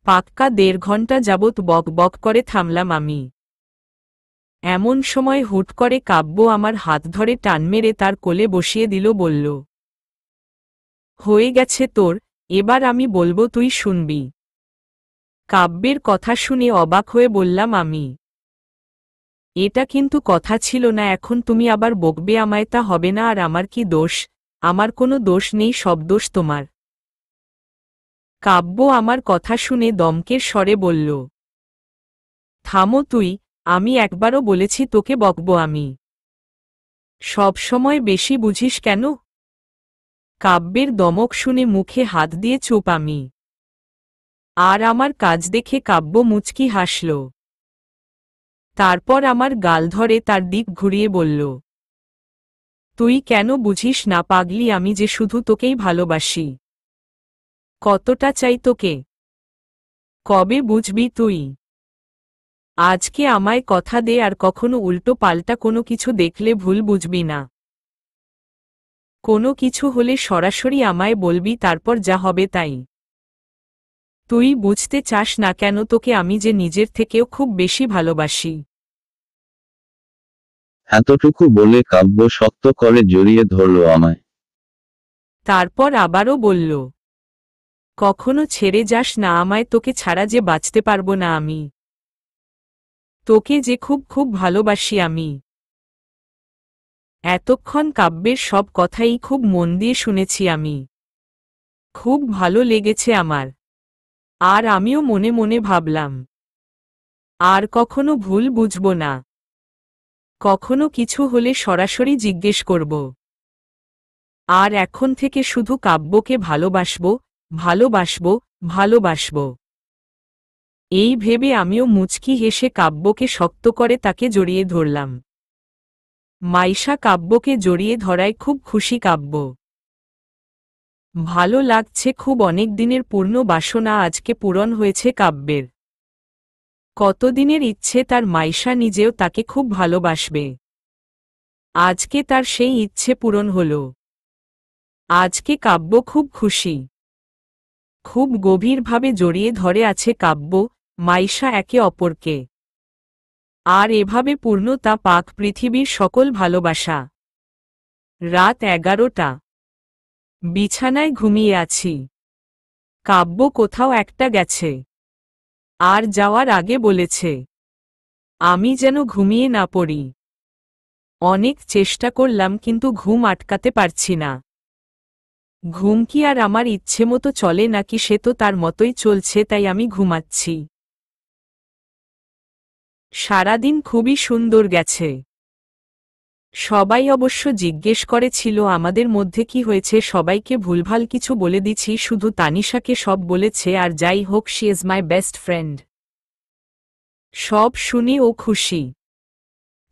পাক্কা ১.৫ ঘণ্টা যাবৎ বক বক করে থামলাম আমি। এমন সময় হুট করে কাব্য আমার হাত ধরে টান মেরে তার কোলে বসিয়ে দিল, বলল, হয়ে গেছে তোর, এবার আমি বলবো তুই শুনবি। কাব্যের কথা শুনে অবাক হয়ে বললাম আমি, এটা কিন্তু কথা ছিল না, এখন তুমি আবার বকবে আমায়? তা হবে না। আর আমার কি দোষ? আমার কোনো দোষ নেই, সব দোষ তোমার। কাব্য আমার কথা শুনে দমকের স্বরে বলল, থামো তুই, আমি একবারও বলেছি তোকে বকবো আমি? সব সময় বেশি বুঝিস কেন? কাব্যের দমক শুনে মুখে হাত দিয়ে চুপ আমি। আর আমার কাজ দেখে কাব্য মুচকি হাসল। তারপর আমার গাল ধরে তার দিক ঘুরিয়ে বলল, তুই কেন বুঝিস না পাগলি, আমি যে শুধু তোকেই ভালোবাসি। কতটা চাই তোকে? কবে বুঝবি তুই? আজকে আমায় কথা দে, আর কখনো উল্টো পাল্টা কোনো কিছু দেখলে ভুল বুঝবি না। কোনো কিছু হলে সরাসরি আমায় বলবি, তারপর যা হবে তাই। তুই বুঝতে চাস না কেন তোকে আমি যে নিজের থেকেও খুব বেশি ভালোবাসি? এতটুকু বলে কাব্য শক্ত করে জড়িয়ে ধরল আমায়। তারপর আবারও বলল, কখনো ছেড়ে যাস না আমায়, তোকে ছাড়া যে বাঁচতে পারবো না আমি। তোকে যে খুব খুব ভালোবাসি আমি। এতক্ষণ কাব্যের সব কথাই খুব মন দিয়ে শুনেছি আমি। খুব ভালো লেগেছে আমার। আর আমিও মনে মনে ভাবলাম, আর কখনো ভুল বুঝব না। কখনো কিছু হলে সরাসরি জিজ্ঞেস করব। আর এখন থেকে শুধু কাব্যকে ভালোবাসব, ভালোবাসব, ভালোবাসব। এই ভেবে আমিও মুচকি হেসে কাব্যকে শক্ত করে তাকে জড়িয়ে ধরলাম। মাইশা কাব্যকে জড়িয়ে ধরায় খুব খুশি কাব্য। ভালো লাগছে খুব, অনেক দিনের পূর্ণ বাসনা আজকে পূরণ হয়েছে কাব্যের। কতদিনের ইচ্ছে তার মাইশা নিজেও তাকে খুব ভালোবাসবে। আজকে তার সেই ইচ্ছে পূরণ হল। আজকে কাব্য খুব খুশি। খুব গভীরভাবে জড়িয়ে ধরে আছে কাব্য, মাইশা একে অপরকে। আর এভাবে পূর্ণতা পাক পৃথিবীর সকল ভালোবাসা। রাত 11টা। বিছানায় ঘুমিয়ে আছি। কাব্য কোথাও একটা গেছে। আর যাওয়ার আগে বলেছে, আমি যেন ঘুমিয়ে না পড়ি। অনেক চেষ্টা করলাম কিন্তু ঘুম আটকাতে পারছি না। ঘুম কি আর আমার ইচ্ছে মতো চলে নাকি? সে তো তার মতোই চলছে, তাই আমি ঘুমাচ্ছি। সারাদিন খুবই সুন্দর গেছে। সবাই অবশ্য জিজ্ঞেস করেছিল আমাদের মধ্যে কি হয়েছে, সবাইকে ভুলভাল কিছু বলে দিছি, শুধু তানিশাকে সব বলেছে। আর যাই হোক, she is my best friend. সব শুনে ও খুশি।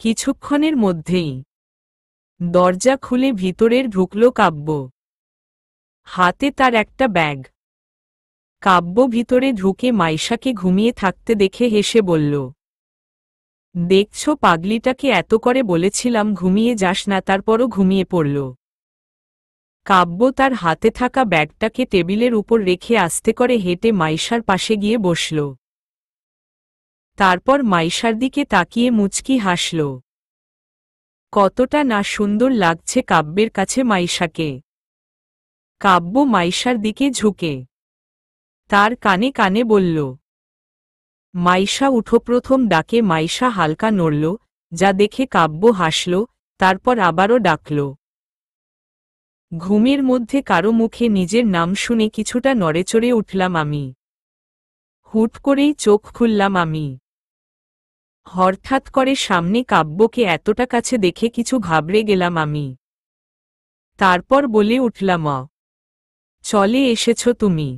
কিছুক্ষণের মধ্যেই দরজা খুলে ভিতরের ঢুকল কাব্য। হাতে তার একটা ব্যাগ। কাব্য ভিতরে ঢুকে মাইশাকে ঘুমিয়ে থাকতে দেখে হেসে বলল, দেখছো পাগলিটাকে, এত করে বলেছিলাম ঘুমিয়ে যাস না, তারপরও ঘুমিয়ে পড়ল। কাব্য তার হাতে থাকা ব্যাগটাকে টেবিলের উপর রেখে আস্তে করে হেঁটে মাইশার পাশে গিয়ে বসল। তারপর মাইশার দিকে তাকিয়ে মুচকি হাসল। কতটা না সুন্দর লাগছে কাব্যের কাছে মাইশাকে। কাব্য মাইশার দিকে ঝুঁকে তার কানে কানে বলল, মাইশা উঠো। প্রথম ডাকে মাইশা হালকা নড়ল, যা দেখে কাব্য হাসল। তারপর আবারও ডাকল। ঘুমের মধ্যে কারো মুখে নিজের নাম শুনে কিছুটা নড়েচড়ে উঠলাম আমি। হুট করেই চোখ খুললাম আমি। হঠাৎ করে সামনে কাব্যকে এতটা কাছে দেখে কিছু ঘাবড়ে গেলাম আমি। তারপর বলে উঠলাম, চলে এসেছ তুমি?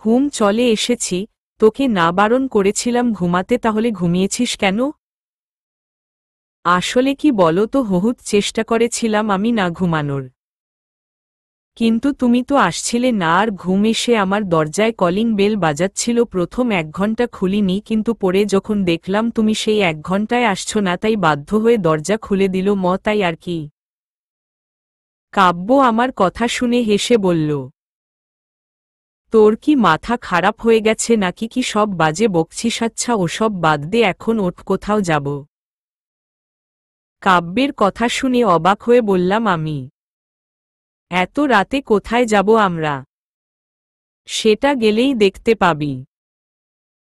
হুম, চলে এসেছি। তোকে না বারণ করেছিলাম ঘুমাতে, তাহলে ঘুমিয়েছিস কেন? আসলে কি বলো তো, বহুত চেষ্টা করেছিলাম আমি না ঘুমানোর, কিন্তু তুমি তো আসছিলে না। আর ঘুম এসে আমার দরজায় কলিং বেল বাজাচ্ছিল। প্রথম 1 ঘন্টা খুলিনি, কিন্তু পরে যখন দেখলাম তুমি সেই 1 ঘন্টায় আসছো না, তাই বাধ্য হয়ে দরজা খুলে দিল তাই আর কি। কাব্য আমার কথা শুনে হেসে বলল, তোর কি মাথা খারাপ হয়ে গেছে নাকি? কি সব বাজে বকছিস? আচ্ছা ওসব বাদ দে, এখন ওঠ, কোথাও যাব। কাব্যের কথা শুনে অবাক হয়ে বললাম আমি। এত রাতে কোথায় যাব আমরা? সেটা গেলেই দেখতে পাবি।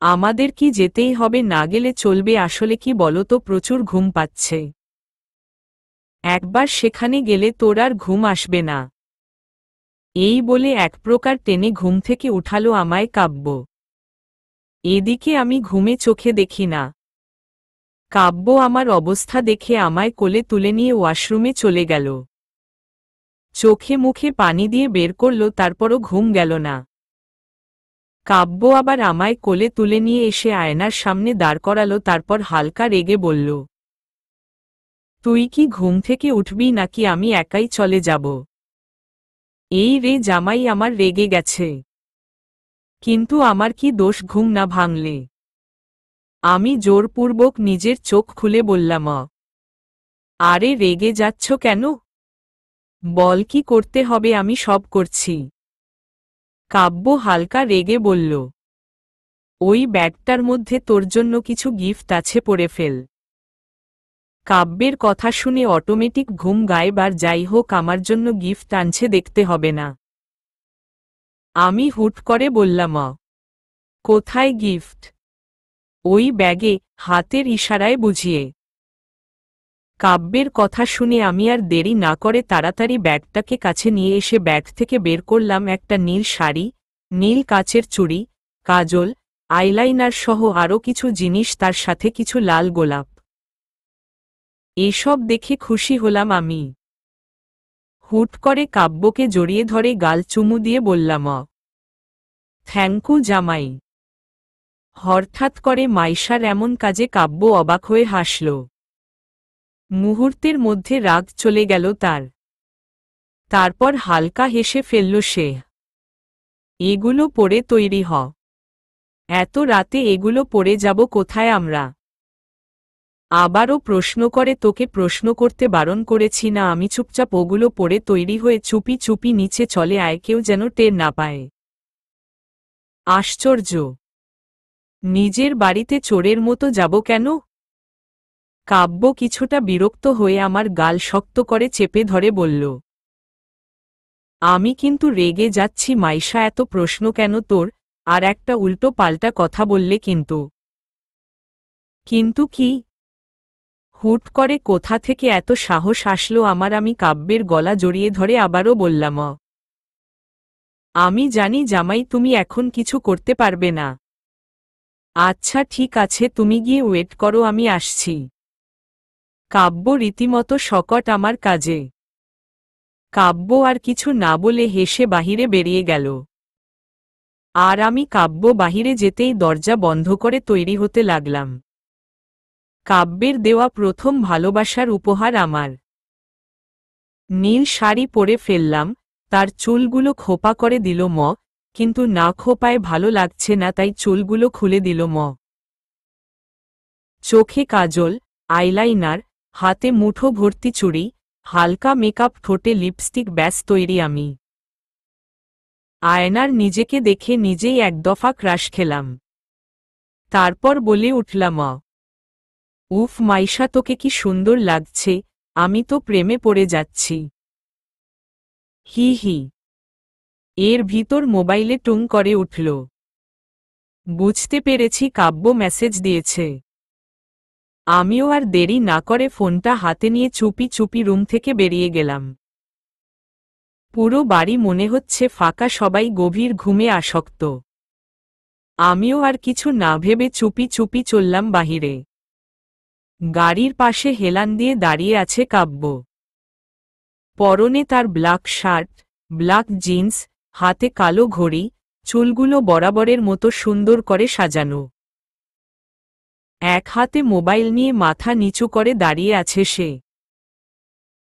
আমাদের কি যেতেই হবে? না গেলে চলবে? আসলে কি বলো তো, প্রচুর ঘুম পাচ্ছে। একবার সেখানে গেলে তোর আর ঘুম আসবে না। এই বলে এক প্রকার টেনে ঘুম থেকে উঠালো আমায় কাব্য। এদিকে আমি ঘুমে চোখে দেখি না। কাব্য আমার অবস্থা দেখে আমায় কোলে তুলে নিয়ে ওয়াশরুমে চলে গেল। চোখে মুখে পানি দিয়ে বের করল, তারপরও ঘুম গেল না। কাব্য আবার আমায় কোলে তুলে নিয়ে এসে আয়নার সামনে দাঁড় করালো, তারপর হালকা রেগে বলল, তুই কি ঘুম থেকে উঠবি নাকি আমি একাই চলে যাব? এই রে জামাই, আমার রেগে গেছে। কিন্তু আমার কি দোষ ঘুম না ভাঙলে? আমি জোরপূর্বক নিজের চোখ খুলে বললাম, আরে রেগে যাচ্ছ কেন? বল কি করতে হবে, আমি সব করছি। কাব্য হালকা রেগে বলল, ওই ব্যাগটার মধ্যে তোর জন্য কিছু গিফট আছে, পড়ে ফেল। কাব্যের কথা শুনে অটোমেটিক ঘুম গায়েব। আর যাই হোক, আমার জন্য গিফট আনছে, দেখতে হবে না। আমি হুট করে বললাম, কোথায় গিফট? ওই ব্যাগে, হাতের ইশারায় বুঝিয়ে। কাব্যের কথা শুনে আমি আর দেরি না করে তাড়াতাড়ি ব্যাগটাকে কাছে নিয়ে এসে ব্যাগ থেকে বের করলাম একটা নীল শাড়ি, নীল কাচের চুড়ি, কাজল, আইলাইনার সহ আরও কিছু জিনিস, তার সাথে কিছু লাল গোলাপ। এসব দেখে খুশি হলাম আমি। হুট করে কাব্যকে জড়িয়ে ধরে গাল চুমু দিয়ে বললাম, থ্যাঙ্কু জামাই। হঠাৎ করে মাইশার এমন কাজে কাব্য অবাক হয়ে হাসল। মুহূর্তের মধ্যে রাগ চলে গেল তার। তারপর হালকা হেসে ফেলল সে। এগুলো পরে তৈরি হ। এত রাতে এগুলো পরে যাব কোথায় আমরা? আবারও প্রশ্ন করে, তোকে প্রশ্ন করতে বারণ করেছি না? আমি চুপচাপ ওগুলো পরে তৈরি হয়ে চুপি চুপি নিচে চলে আয়, কেউ যেন টের না পায়। আশ্চর্য! নিজের বাড়িতে চোরের মতো যাব কেন? কাব্য কিছুটা বিরক্ত হয়ে আমার গাল শক্ত করে চেপে ধরে বলল, আমি কিন্তু রেগে যাচ্ছি মাইশা, এত প্রশ্ন কেন তোর? আর একটা উল্টো পাল্টা কথা বললে কিন্তু। কিন্তু কি? হুট করে কোথা থেকে এত সাহস আসলো আমার? আমি কাব্যের গলা জড়িয়ে ধরে আবারও বললাম, আমি জানি জামাই, তুমি এখন কিছু করতে পারবে না। আচ্ছা ঠিক আছে, তুমি গিয়ে ওয়েট করো, আমি আসছি। কাব্য রীতিমতো শকট আমার কাজে। কাব্য আর কিছু না বলে হেসে বাহিরে বেরিয়ে গেল। আর আমি কাব্য বাহিরে যেতেই দরজা বন্ধ করে তৈরি হতে লাগলাম। কাব্যের দেওয়া প্রথম ভালোবাসার উপহার আমার। নীল শাড়ি পরে ফেললাম, তার চুলগুলো খোপা করে দিল কিন্তু না খোপায় ভালো লাগছে না, তাই চুলগুলো খুলে দিল চোখে কাজল, আইলাইনার, হাতে মুঠো ভর্তি চুড়ি, হালকা মেকআপ, ঠোঁটে লিপস্টিক, ব্যাস তৈরি আমি। আয়নার নিজেকে দেখে নিজেই এক দফা ক্রাশ খেলাম। তারপর বলে উঠলাম, উফ মাইশা, তোকে কি সুন্দর লাগছে, আমি তো প্রেমে পড়ে যাচ্ছি। হি হি। এর ভিতর মোবাইলে টুং করে উঠল। বুঝতে পেরেছি কাব্য মেসেজ দিয়েছে। আমিও আর দেরি না করে ফোনটা হাতে নিয়ে চুপি চুপি রুম থেকে বেরিয়ে গেলাম। পুরো বাড়ি মনে হচ্ছে ফাঁকা, সবাই গভীর ঘুমে আসক্ত। আমিও আর কিছু না ভেবে চুপি চুপি চললাম বাহিরে। গাড়ির পাশে হেলান দিয়ে দাঁড়িয়ে আছে কাব্য। পরনে তার ব্ল্যাক শার্ট, ব্ল্যাক জিন্স, হাতে কালো ঘড়ি, চুলগুলো বরাবরের মতো সুন্দর করে সাজানো। এক হাতে মোবাইল নিয়ে মাথা নিচু করে দাঁড়িয়ে আছে সে।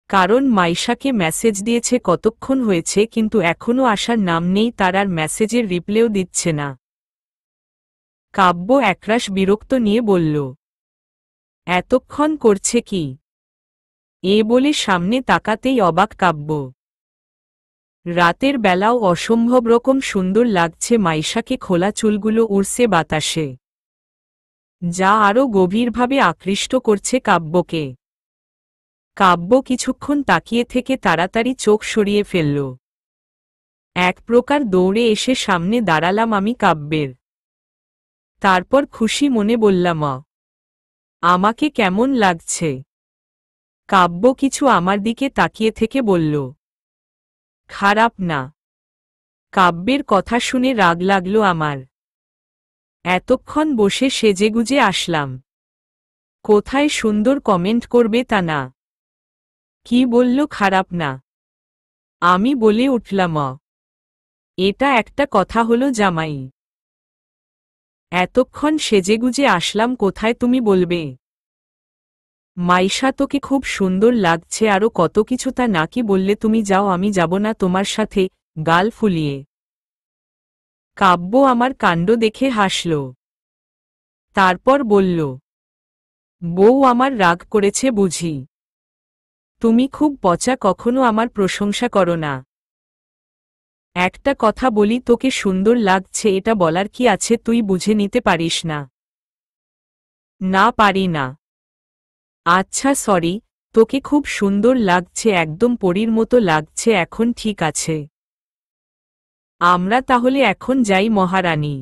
কারণ মাইশাকে মেসেজ দিয়েছে কতক্ষণ হয়েছে, কিন্তু এখনও আসার নাম নেই তার, আর মেসেজের রিপ্লাইও দিচ্ছে না। কাব্য একরাশ বিরক্ত নিয়ে বলল, এতক্ষণ করছে কি? এ বলে সামনে তাকাতেই অবাক কাব্য। রাতের বেলাও অসম্ভব রকম সুন্দর লাগছে মাইশাকে, খোলা চুলগুলো উড়ছে বাতাসে, যা আরও গভীরভাবে আকৃষ্ট করছে কাব্যকে। কাব্য কিছুক্ষণ তাকিয়ে থেকে তাড়াতাড়ি চোখ সরিয়ে ফেলল। এক প্রকার দৌড়ে এসে সামনে দাঁড়ালাম আমি কাব্যের। তারপর খুশি মনে বললাম, আমাকে কেমন লাগছে? কাব্য কিছু আমার দিকে তাকিয়ে থেকে বলল, খারাপ না। কাব্যের কথা শুনে রাগ লাগলো আমার। এতক্ষণ বসে সেজেগুজে আসলাম, কোথায় সুন্দর কমেন্ট করবে তা না। কি বলল খারাপ না? আমি বলে উঠলাম, এটা একটা কথা হলো জামাই? এতক্ষণ সেজেগুজে আসলাম, কোথায় তুমি বলবে? মাইশা তোকে খুব সুন্দর লাগছে, আরও কত কিছু, তা নাকি বললে তুমি যাও, আমি যাব না তোমার সাথে, গাল ফুলিয়ে। কাব্য আমার কাণ্ড দেখে হাসল। তারপর বলল, বউ আমার রাগ করেছে বুঝি? তুমি খুব পচা, কখনো আমার প্রশংসা করো না। একটা কথা বলি, তোকে সুন্দর লাগছে এটা বলার কি আছে, তুই বুঝে নিতে পারিস না? না পারি না। আচ্ছা সরি, তোকে খুব সুন্দর লাগছে, একদম পরীর মতো লাগছে, এখন ঠিক আছে, আমরা তাহলে এখন যাই মহারানী।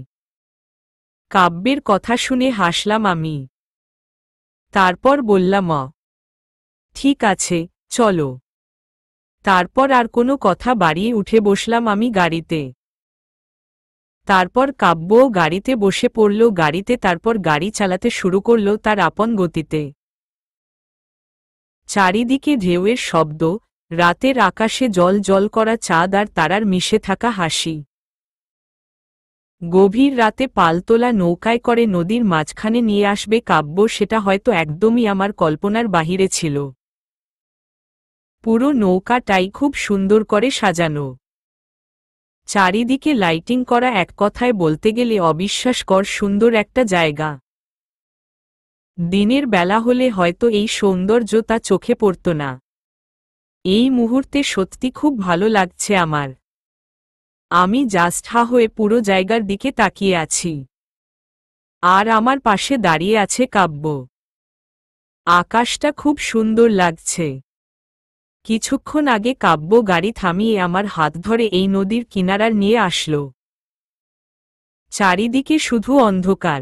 কাব্যের কথা শুনে হাসলাম আমি। তারপর বললাম, ঠিক আছে, চলো। তারপর আর কোনো কথা বাড়িয়ে উঠে বসলাম আমি গাড়িতে। তারপর কাব্যও গাড়িতে বসে পড়ল গাড়িতে, তারপর গাড়ি চালাতে শুরু করল তার আপন গতিতে। চারিদিকে ঢেউয়ের শব্দ, রাতের আকাশে জল জল করা চাঁদ আর তারার মিশে থাকা হাসি। গভীর রাতে পালতোলা নৌকায় করে নদীর মাঝখানে নিয়ে আসবে কাব্য, সেটা হয়তো একদমই আমার কল্পনার বাহিরে ছিল। পুরো নৌকাটাই খুব সুন্দর করে সাজানো, চারিদিকে লাইটিং করা, এক কথায় বলতে গেলে অবিশ্বাসকর সুন্দর একটা জায়গা। দিনের বেলা হলে হয়তো এই সৌন্দর্য তা চোখে পড়ত না। এই মুহূর্তে সত্যি খুব ভালো লাগছে আমার। আমি জাস্ট হা হয়ে পুরো জায়গার দিকে তাকিয়ে আছি। আর আমার পাশে দাঁড়িয়ে আছে কাব্য। আকাশটা খুব সুন্দর লাগছে। কিছুক্ষণ আগে কাব্য গাড়ি থামিয়ে আমার হাত ধরে এই নদীর কিনারার নিয়ে আসলো। চারিদিকে শুধু অন্ধকার।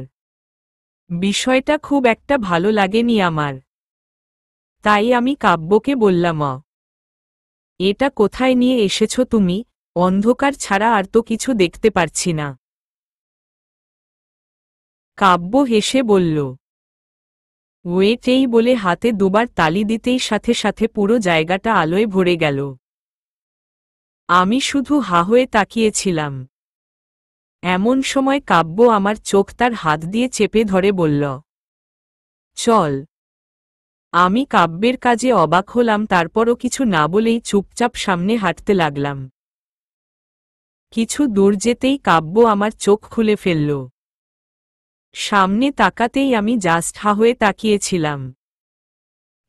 বিষয়টা খুব একটা ভালো লাগেনি আমার। তাই আমি কাব্যকে বললাম, এটা কোথায় নিয়ে এসেছ তুমি? অন্ধকার ছাড়া আর তো কিছু দেখতে পারছি না। কাব্য হেসে বলল, ওয়েট, এই বলে হাতে দুবার তালি দিতেই সাথে সাথে পুরো জায়গাটা আলোয় ভরে গেল। আমি শুধু হা হয়ে তাকিয়েছিলাম। এমন সময় কাব্য আমার চোখ তার হাত দিয়ে চেপে ধরে বলল, চল। আমি কাব্যের কাজে অবাক হলাম, তারপরও কিছু না বলেই চুপচাপ সামনে হাঁটতে লাগলাম। কিছু দূর যেতেই কাব্য আমার চোখ খুলে ফেলল। সামনে তাকাতেই আমি জাস্ট হা হয়ে তাকিয়েছিলাম,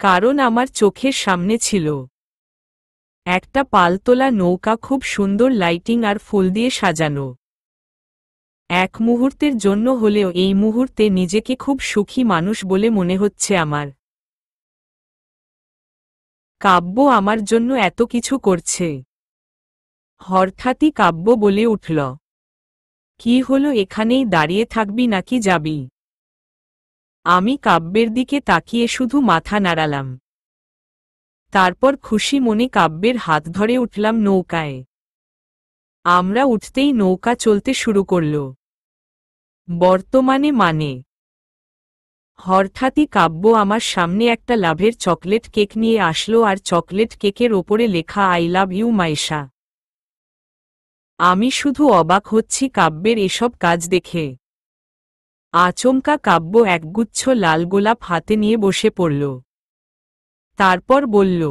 কারণ আমার চোখের সামনে ছিল একটা পালতোলা নৌকা, খুব সুন্দর লাইটিং আর ফুল দিয়ে সাজানো। এক মুহূর্তের জন্য হলেও এই মুহূর্তে নিজেকে খুব সুখী মানুষ বলে মনে হচ্ছে আমার। কাব্য আমার জন্য এত কিছু করছে। হঠাৎই কাব্য বলে উঠল, কি হলো, এখানেই দাঁড়িয়ে থাকবি নাকি যাবি? আমি কাব্যের দিকে তাকিয়ে শুধু মাথা নাড়ালাম। তারপর খুশি মনে কাব্যের হাত ধরে উঠলাম নৌকায়। আমরা উঠতেই নৌকা চলতে শুরু করল। বর্তমানে হঠাৎই কাব্য আমার সামনে একটা লাভের চকলেট কেক নিয়ে আসলো, আর চকলেট কেকের ওপরে লেখা আই লাভ ইউ মাইশা। আমি শুধু অবাক হচ্ছি কাব্যের এসব কাজ দেখে। আচমকা কাব্য একগুচ্ছ লাল গোলাপ হাতে নিয়ে বসে পড়ল। তারপর বলল,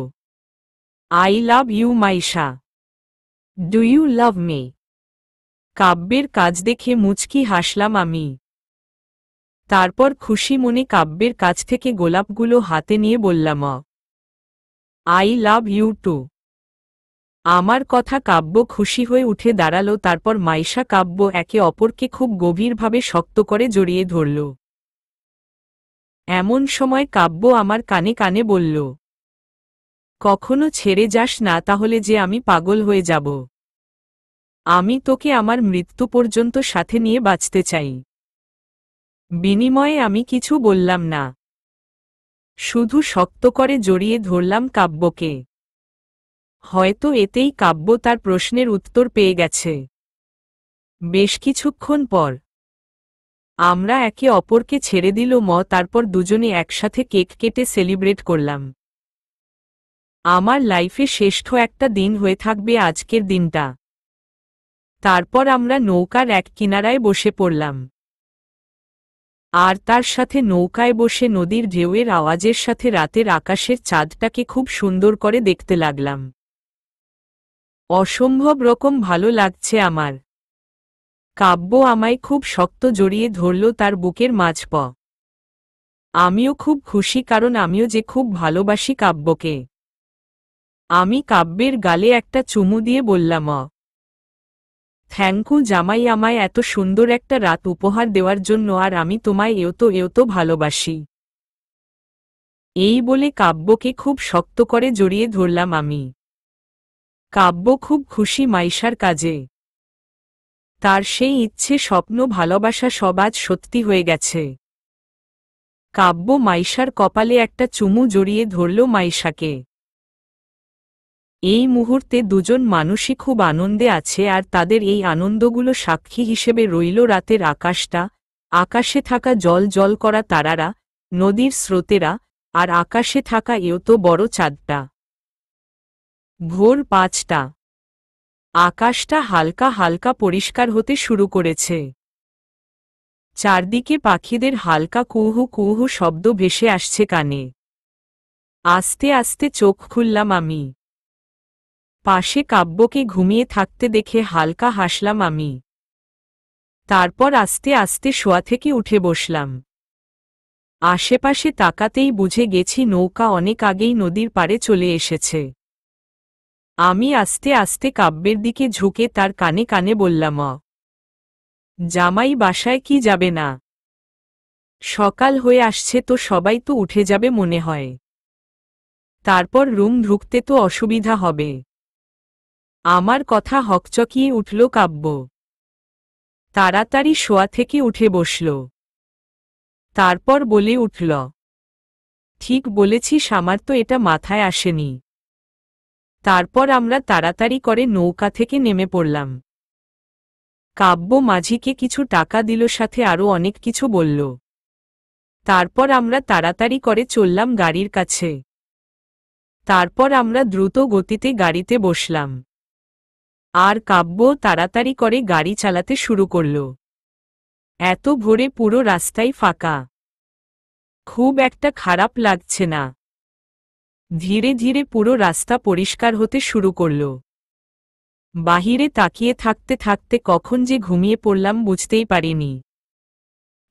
I love you Maisha, do you love me? কাব্যের কাজ দেখে মুচকি হাসলাম আমি। তারপর খুশি মনে কাব্যের কাছ থেকে গোলাপগুলো হাতে নিয়ে বললাম, আই লাভ ইউ টু। আমার কথা কাব্য খুশি হয়ে উঠে দাঁড়ালো। তারপর মাইশা কাব্য একে অপরকে খুব গভীরভাবে শক্ত করে জড়িয়ে ধরল। এমন সময় কাব্য আমার কানে কানে বলল, কখনো ছেড়ে যাস না, তাহলে যে আমি পাগল হয়ে যাব। আমি তোকে আমার মৃত্যু পর্যন্ত সাথে নিয়ে বাঁচতে চাই। বিনিময়ে আমি কিছু বললাম না, শুধু শক্ত করে জড়িয়ে ধরলাম কাব্যকে। হয়তো এতেই কাব্য তার প্রশ্নের উত্তর পেয়ে গেছে। বেশ কিছুক্ষণ পর আমরা একে অপরকে ছেড়ে দিল। তারপর দুজনে একসাথে কেক কেটে সেলিব্রেট করলাম। আমার লাইফে শ্রেষ্ঠ একটা দিন হয়ে থাকবে আজকের দিনটা। তারপর আমরা নৌকার এক কিনারায় বসে পড়লাম, আর তার সাথে নৌকায় বসে নদীর ঢেউয়ের আওয়াজের সাথে রাতের আকাশের চাঁদটাকে খুব সুন্দর করে দেখতে লাগলাম। অসম্ভব রকম ভালো লাগছে আমার। কাব্য আমায় খুব শক্ত জড়িয়ে ধরল তার বুকের মাঝপ। আমিও খুব খুশি, কারণ আমিও যে খুব ভালোবাসি কাব্যকে। আমি কাব্যের গালে একটা চুমু দিয়ে বললাম, থ্যাংকু জামাই, আমায় এত সুন্দর একটা রাত উপহার দেওয়ার জন্য, আর আমি তোমায় এও তো ভালোবাসি। এই বলে কাব্যকে খুব শক্ত করে জড়িয়ে ধরলাম আমি। কাব্য খুব খুশি মাইশার কাজে। তার সেই ইচ্ছে, স্বপ্ন, ভালোবাসা সব আজ সত্যি হয়ে গেছে। কাব্য মাইশার কপালে একটা চুমু জড়িয়ে ধরল মাইশাকে। এই মুহূর্তে দুজন মানুষই খুব আনন্দে আছে, আর তাদের এই আনন্দগুলো সাক্ষী হিসেবে রইল রাতের আকাশটা, আকাশে থাকা জল জল করা তারারা, নদীর স্রোতেরা, আর আকাশে থাকা তো বড় চাঁদটা। ভোর 5টা। আকাশটা হালকা হালকা পরিষ্কার হতে শুরু করেছে। চারদিকে পাখিদের হালকা কুহু কুহু শব্দ ভেসে আসছে কানে। আস্তে আস্তে চোখ খুললাম আমি। পাশে কাব্যকে ঘুমিয়ে থাকতে দেখে হালকা হাসলাম আমি। তারপর আস্তে আস্তে শোয়া থেকে উঠে বসলাম। আশেপাশে তাকাতেই বুঝে গেছি নৌকা অনেক আগেই নদীর পাড়ে চলে এসেছে। আমি আস্তে আস্তে কাব্যের দিকে ঝুঁকে তার কানে কানে বললাম, জামাই বাসায় কি যাবে না? সকাল হয়ে আসছে তো, সবাই তো উঠে যাবে মনে হয়। তারপর রুম ঢুকতে তো অসুবিধা হবে। আমার কথা হকচকিয়ে উঠল কাব্য। তাড়াতাড়ি শোয়া থেকে উঠে বসল। তারপর বলে উঠল, ঠিক বলেছিস, আমার তো এটা মাথায় আসেনি। তারপর আমরা তাড়াতাড়ি করে নৌকা থেকে নেমে পড়লাম। কাব্য মাঝিকে কিছু টাকা দিল, সাথে আরও অনেক কিছু বলল। তারপর আমরা তাড়াতাড়ি করে চললাম গাড়ির কাছে। তারপর আমরা দ্রুত গতিতে গাড়িতে বসলাম, আর কাব্য তাড়াতাড়ি করে গাড়ি চালাতে শুরু করল। এত ভোরে পুরো রাস্তাই ফাঁকা, খুব একটা খারাপ লাগছে না। ধীরে ধীরে পুরো রাস্তা পরিষ্কার হতে শুরু করল। বাহিরে তাকিয়ে থাকতে থাকতে কখন যে ঘুমিয়ে পড়লাম বুঝতেই পারিনি।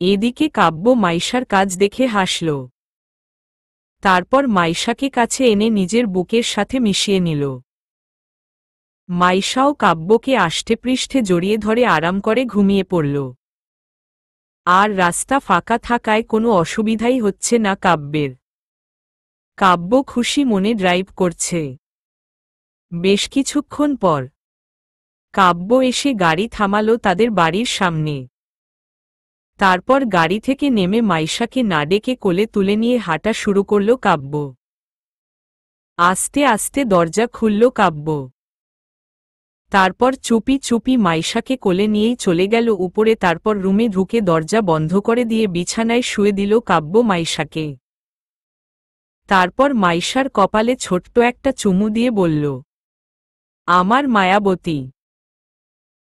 এদিকে কাব্য মাইশার কাজ দেখে হাসল। তারপর মাইশাকে কাছে এনে নিজের বুকের সাথে মিশিয়ে নিল। মাইশাও কাব্যকে আষ্টেপৃষ্ঠে জড়িয়ে ধরে আরাম করে ঘুমিয়ে পড়ল। আর রাস্তা ফাঁকা থাকায় কোনো অসুবিধাই হচ্ছে না কাব্যের। কাব্য খুশি মনে ড্রাইভ করছে। বেশ কিছুক্ষণ পর কাব্য এসে গাড়ি থামালো তাদের বাড়ির সামনে। তারপর গাড়ি থেকে নেমে মাইশাকে না ডেকে কোলে তুলে নিয়ে হাঁটা শুরু করল কাব্য। আস্তে আস্তে দরজা খুলল কাব্য। তারপর চুপি চুপি মাইশাকে কোলে নিয়েই চলে গেল উপরে। তারপর রুমে ঢুকে দরজা বন্ধ করে দিয়ে বিছানায় শুয়ে দিল কাব্য মাইশাকে। তারপর মাইশার কপালে ছোট্ট একটা চুমু দিয়ে বলল, আমার মায়াবতী।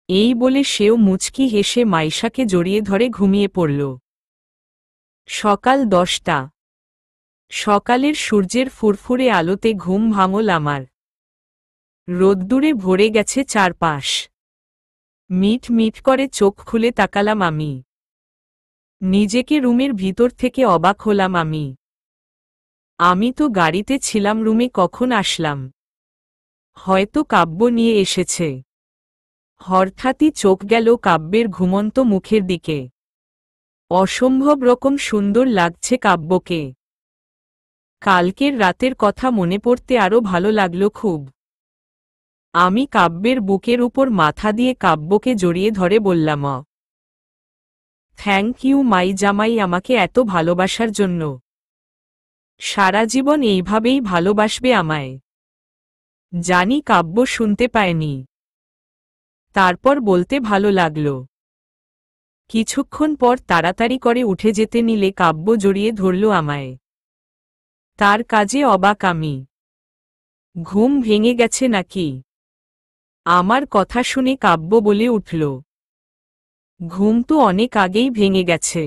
এই বলে সেও মুচকি হেসে মাইশাকে জড়িয়ে ধরে ঘুমিয়ে পড়ল। সকাল 10টা। সকালের সূর্যের ফুরফুরে আলোতে ঘুম ভাঙল আমার। রোদ্দুরে ভরে গেছে চারপাশ। মিট মিট করে চোখ খুলে তাকালাম আমি। নিজেকে রুমের ভিতর থেকে অবাক হলাম আমি। আমি তো গাড়িতে ছিলাম, রুমে কখন আসলাম? হয়তো কাব্য নিয়ে এসেছে। হঠাৎই চোখ গেল কাব্যের ঘুমন্ত মুখের দিকে। অসম্ভব রকম সুন্দর লাগছে কাব্যকে। কালকের রাতের কথা মনে পড়তে আরো ভালো লাগল খুব। আমি কাব্যের বুকের উপর মাথা দিয়ে কাব্যকে জড়িয়ে ধরে বললাম, থ্যাংক ইউ মাই জামাই আমাকে এত ভালোবাসার জন্য। সারা জীবন এইভাবেই ভালোবাসবে আমায়। জানি কাব্য শুনতে পায়নি। তারপর বলতে ভালো লাগল। কিছুক্ষণ পর তাড়াতাড়ি করে উঠে যেতে নিলে কাব্য জড়িয়ে ধরল আমায়। তার কাজে অবাক আমি। ঘুম ভেঙে গেছে নাকি? আমার কথা শুনে কাব্য বলে উঠল, ঘুম তো অনেক আগেই ভেঙে গেছে।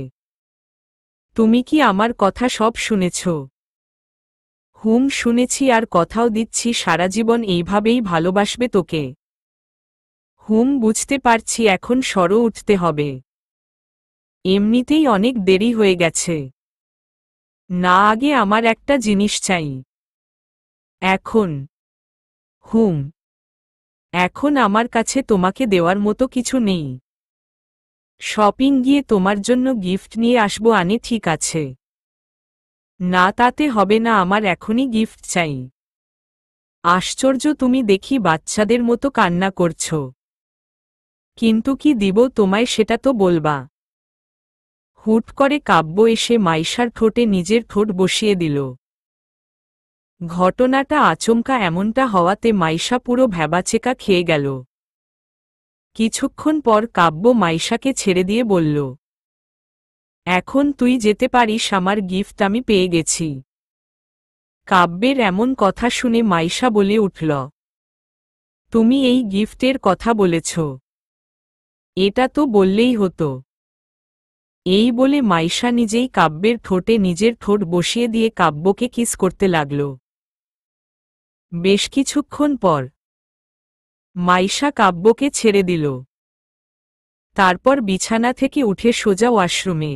তুমি কি আমার কথা সব শুনেছ? হুম শুনেছি, আর কথাও দিচ্ছি সারা জীবন এইভাবেই ভালোবাসবে তোকে। হুম বুঝতে পারছি, এখন সরো উঠতে হবে। এমনিতেই অনেক দেরি হয়ে গেছে। না আগে আমার একটা জিনিস চাই। এখন? হুম। এখন আমার কাছে তোমাকে দেওয়ার মতো কিছু নেই। শপিং গিয়ে তোমার জন্য গিফট নিয়ে আসবো আনে ঠিক আছে? না তাতে হবে না, আমার এখনই গিফট চাই। আশ্চর্য, তুমি দেখি বাচ্চাদের মতো কান্না করছো। কিন্তু কি দিব তোমায় সেটা তো বলবা। হুট করে কাব্য এসে মাইশার ঠোঁটে নিজের ঠোঁট বসিয়ে দিল। ঘটনাটা আচমকা এমনটা হওয়াতে মাইশা পুরো ভ্যাবাচেকা খেয়ে গেল। কিছুক্ষণ পর কাব্য মাইশাকে ছেড়ে দিয়ে বলল, এখন তুই যেতে পারিস, আমার গিফট আমি পেয়ে গেছি। কাব্যের এমন কথা শুনে মাইশা বলে উঠল, তুমি এই গিফটের কথা বলেছ? এটা তো বললেই হতো। এই বলে মাইশা নিজেই কাব্যের ঠোঁটে নিজের ঠোঁট বসিয়ে দিয়ে কাব্যকে কিস করতে লাগল। বেশ কিছুক্ষণ পর মাইশা কাব্যকে ছেড়ে দিল। তারপর বিছানা থেকে উঠে সোজা ওয়াশরুমে।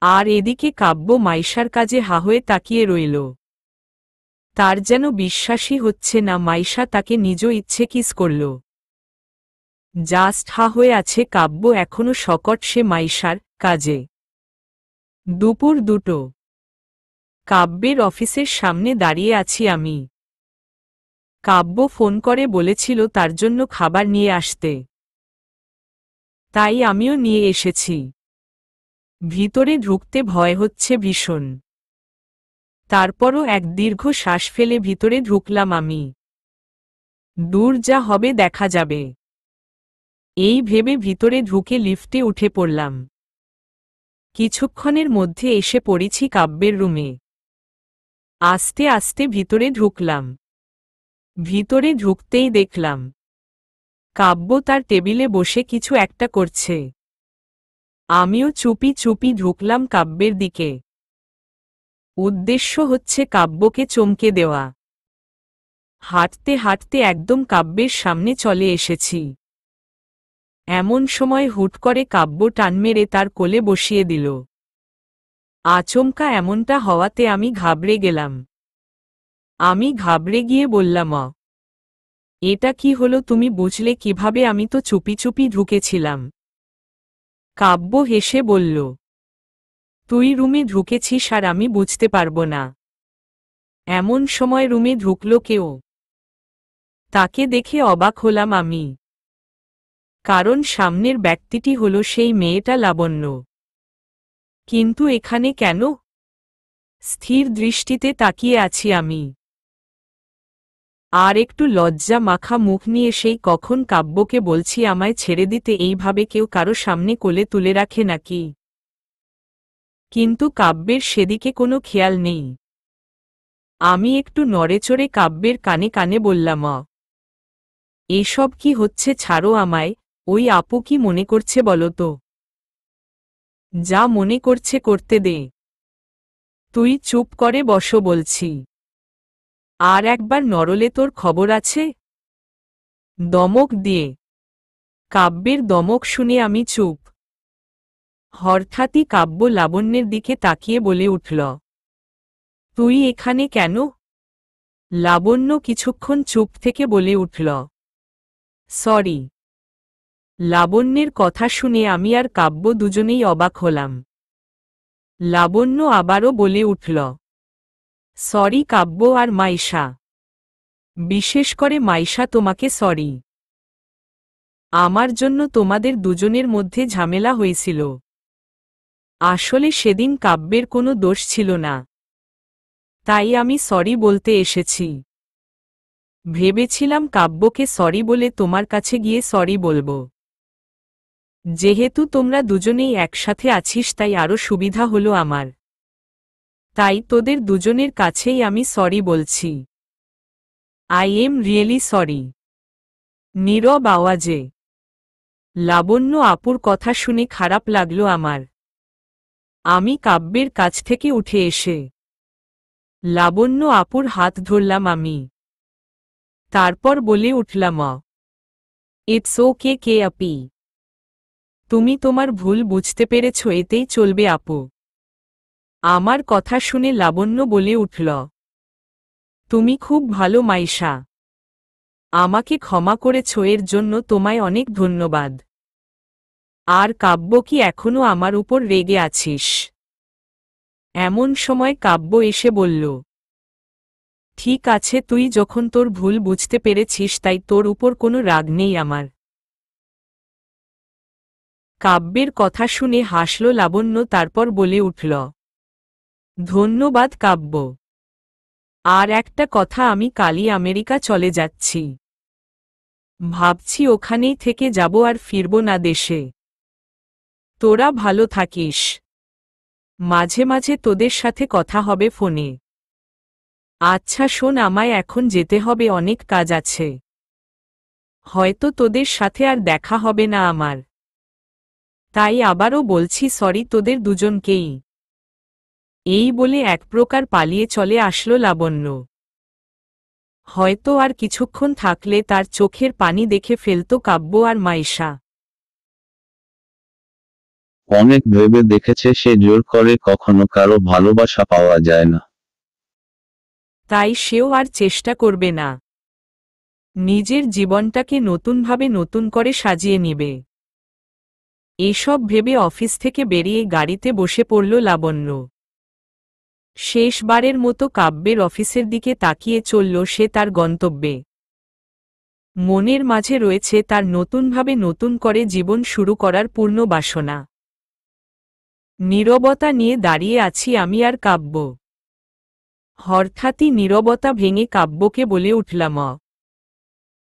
আর এদিকে কাব্য মাইশার কাজে হা হয়ে তাকিয়ে রইল। তার যেন বিশ্বাসই হচ্ছে না মাইশা তাকে নিজ ইচ্ছে কিস করল। জাস্ট হা হয়ে আছে কাব্য এখনো শকট সে মাইশার কাজে। দুপুর 2টো। কাব্যের অফিসের সামনে দাঁড়িয়ে আছি আমি। কাব্য ফোন করে বলেছিল তার জন্য খাবার নিয়ে আসতে। তাই আমিও নিয়ে এসেছি। ভিতরে ঢুকতে ভয় হচ্ছে ভীষণ। তারপরও এক দীর্ঘ শ্বাস ফেলে ভিতরে ঢুকলাম আমি। দূর যা হবে দেখা যাবে, এই ভেবে ভিতরে ঢুকে লিফটে উঠে পড়লাম। কিছুক্ষণের মধ্যে এসে পড়েছি কাব্যের রুমে। আস্তে আস্তে ভিতরে ঢুকলাম। ভিতরে ঢুকতেই দেখলাম কাব্য তার টেবিলে বসে কিছু একটা করছে। আমিও চুপি চুপি ঢুকলাম কাব্যের দিকে। উদ্দেশ্য হচ্ছে কাব্যকে চমকে দেওয়া। হাঁটতে হাঁটতে একদম কাব্যের সামনে চলে এসেছি। এমন সময় হুট করে কাব্য টান মেরে তার কোলে বসিয়ে দিল। আচমকা এমনটা হওয়াতে আমি ঘাবড়ে গেলাম। আমি ঘাবড়ে গিয়ে বললাম, এটা কি হলো, তুমি বুঝলে কিভাবে? আমি তো চুপি চুপি ঢুকেছিলাম। কাব্য হেসে বলল, তুই রুমে ঢুকেছিস আর আমি বুঝতে পারবো না? এমন সময় রুমে ঢুকল কেউ। তাকে দেখে অবাক হলাম আমি। কারণ সামনের ব্যক্তিটি হলো সেই মেয়েটা লাবণ্য। কিন্তু এখানে কেন? স্থির দৃষ্টিতে তাকিয়ে আছি আমি। আর একটু লজ্জা মাখা মুখ নিয়ে সেই কখন কাব্যকে বলছি আমায় ছেড়ে দিতে, এইভাবে কেউ কারো সামনে কোলে তুলে রাখে নাকি? কিন্তু কাব্যের সেদিকে কোনো খেয়াল নেই। আমি একটু নড়েচড়ে কাব্যের কানে কানে বললাম, এসব কি হচ্ছে? ছাড়ো আমায়। ওই আপু কি মনে করছে বলো তো? যা মনে করছে করতে দে। তুই চুপ করে বসো বলছি। আর একবার নড়লে তোর খবর আছে। দমক দিয়ে। কাব্যের দমক শুনে আমি চুপ। হঠাৎই কাব্য লাবণ্যের দিকে তাকিয়ে বলে উঠল, তুই এখানে কেন? লাবণ্য কিছুক্ষণ চুপ থেকে বলে উঠল, সরি। লাবণ্যের কথা শুনে আমি আর কাব্য দুজনেই অবাক হলাম। লাবণ্য আবারও বলে উঠল, সরি কাব্য আর মাইশা। বিশেষ করে মাইশা তোমাকে সরি। আমার জন্য তোমাদের দুজনের মধ্যে ঝামেলা হয়েছিল। আসলে সেদিন কাব্যের কোনো দোষ ছিল না, তাই আমি সরি বলতে এসেছি। ভেবেছিলাম কাব্যকে সরি বলে তোমার কাছে গিয়ে সরি বলবো। যেহেতু তোমরা দুজনেই একসাথে আছিস তাই আরও সুবিধা হলো আমার। তাই তোদের দুজনের কাছেই আমি সরি বলছি। I am really sorry. নীরব আওয়াজে। লাবণ্য আপুর কথা শুনে খারাপ লাগলো আমার। আমি কাব্যের কাছ থেকে উঠে এসে লাবণ্য আপুর হাত ধরলাম আমি। তারপর বলে উঠলাম, ইটস ওকে কে আপি। তুমি তোমার ভুল বুঝতে পেরেছ, এতেই চলবে আপু। আমার কথা শুনে লাবণ্য বলে উঠল, তুমি খুব ভালো মাইশা। আমাকে ক্ষমা করেছ, এর জন্য তোমায় অনেক ধন্যবাদ। আর কাব্য কি এখনো আমার উপর রেগে আছিস? এমন সময় কাব্য এসে বলল, ঠিক আছে, তুই যখন তোর ভুল বুঝতে পেরেছিস তাই তোর উপর কোনো রাগ নেই আমার। কাব্যের কথা শুনে হাসল লাবণ্য, তারপর বলে উঠল, ধন্যবাদ কাব্য। আর একটা কথা, আমি কালই আমেরিকা চলে যাচ্ছি। ভাবছি ওখানেই থেকে যাব, আর ফিরব না দেশে। তোরা ভালো থাকিস। মাঝে মাঝে তোদের সাথে কথা হবে ফোনে। আচ্ছা শোন, আমায় এখন যেতে হবে, অনেক কাজ আছে। হয়তো তোদের সাথে আর দেখা হবে না আমার। তাই আবারও বলছি সরি তোদের দুজনকেই। এই বলে এক প্রকার পালিয়ে চলে আসলো লাবণ্য। হয়তো আর কিছুক্ষণ থাকলে তার চোখের পানি দেখে ফেলত কাব্য আর মাইশা। অনেক ভেবে দেখেছে সে জোর করে কখনো কারো ভালোবাসা পাওয়া যায় না। তাই সেও আর চেষ্টা করবে না। নিজের জীবনটাকে নতুনভাবে নতুন করে সাজিয়ে নিবে। এসব ভেবে অফিস থেকে বেরিয়ে গাড়িতে বসে পড়ল লাবণ্য। শেষবারের মতো কাব্যের অফিসের দিকে তাকিয়ে চলল সে তার গন্তব্যে। মনের মাঝে রয়েছে তার নতুনভাবে নতুন করে জীবন শুরু করার পূর্ণ বাসনা। নীরবতা নিয়ে দাঁড়িয়ে আছি আমি আর কাব্য। হঠাৎই নীরবতা ভেঙে কাব্যকে বলে উঠলাম,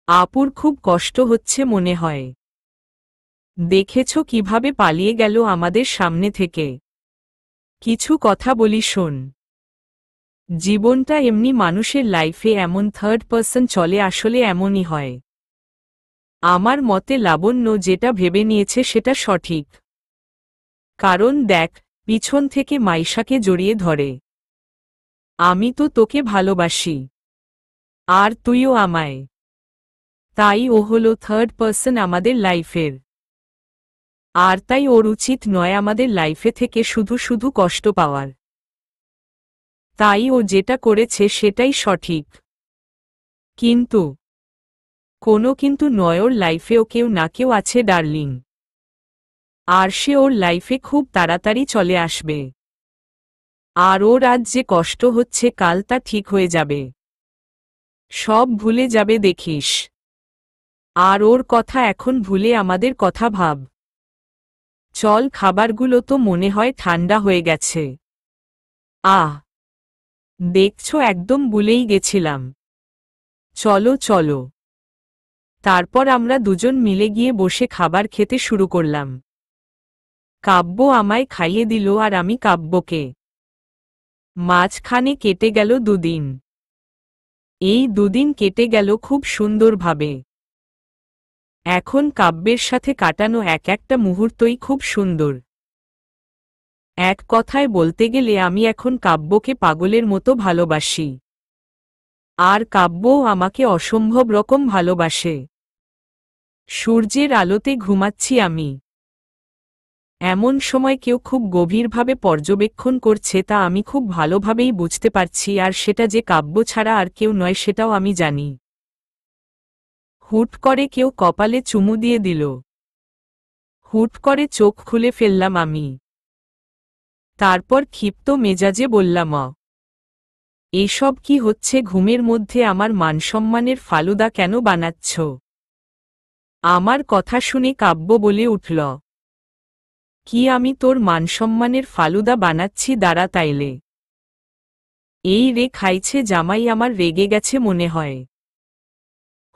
আপুর খুব কষ্ট হচ্ছে মনে হয়। দেখেছ কিভাবে পালিয়ে গেল আমাদের সামনে থেকে। কিছু কথা বলি শোন। জীবনটা এমনি, মানুষের লাইফে এমন থার্ড পারসন চলে, আসলে এমনই হয়। আমার মতে লাবণ্য যেটা ভেবে নিয়েছে সেটা সঠিক। কারণ দেখ, পিছন থেকে মাইশাকে জড়িয়ে ধরে। আমি তো তোকে ভালোবাসি, আর তুইও আমায়। তাই ও হলো থার্ড পারসন আমাদের লাইফের। আর তাই ওর উচিত নয় আমাদের লাইফে থেকে শুধু শুধু কষ্ট পাওয়ার। তাই ও যেটা করেছে সেটাই সঠিক। কিন্তু কোনো কিন্তু নয়, ওর লাইফেও কেউ না কেউ আছে ডার্লিং। আর সে ওর লাইফে খুব তাড়াতাড়ি চলে আসবে। আর ওর আজ যে কষ্ট হচ্ছে কাল তা ঠিক হয়ে যাবে। সব ভুলে যাবে দেখিস। আর ওর কথা এখন ভুলে আমাদের কথা ভাব। চল, খাবারগুলো তো মনে হয় ঠান্ডা হয়ে গেছে। আহ, দেখছো একদম ভুলেই গেছিলাম। চলো চলো। তারপর আমরা দুজন মিলে গিয়ে বসে খাবার খেতে শুরু করলাম। কাব্য আমায় খাইয়ে দিল আর আমি কাব্যকে। মাঝখানে কেটে গেল দুদিন। এই দুদিন কেটে গেল খুব সুন্দরভাবে। এখন কাব্যের সাথে কাটানো এক একটা মুহূর্তই খুব সুন্দর। এক কথায় বলতে গেলে আমি এখন কাব্যকে পাগলের মতো ভালোবাসি। আর কাব্যও আমাকে অসম্ভব রকম ভালোবাসে। সূর্যের আলোতে ঘুমাচ্ছি আমি। এমন সময় কেউ খুব গভীরভাবে পর্যবেক্ষণ করছে তা আমি খুব ভালোভাবেই বুঝতে পারছি, আর সেটা যে কাব্য ছাড়া আর কেউ নয় সেটাও আমি জানি। হুট করে কেউ কপালে চুমু দিয়ে দিল। হুট করে চোখ খুলে ফেললাম আমি। তারপর ক্ষিপ্ত মেজাজে বললাম, এসব কি হচ্ছে? ঘুমের মধ্যে আমার মানসম্মানের ফালুদা কেন বানাচ্ছ? আমার কথা শুনে কাব্য বলে উঠল, কি আমি তোর মানসম্মানের ফালুদা বানাচ্ছি? দাঁড়া তাইলে। এই রে খাইছে জামাই আমার রেগে গেছে মনে হয়।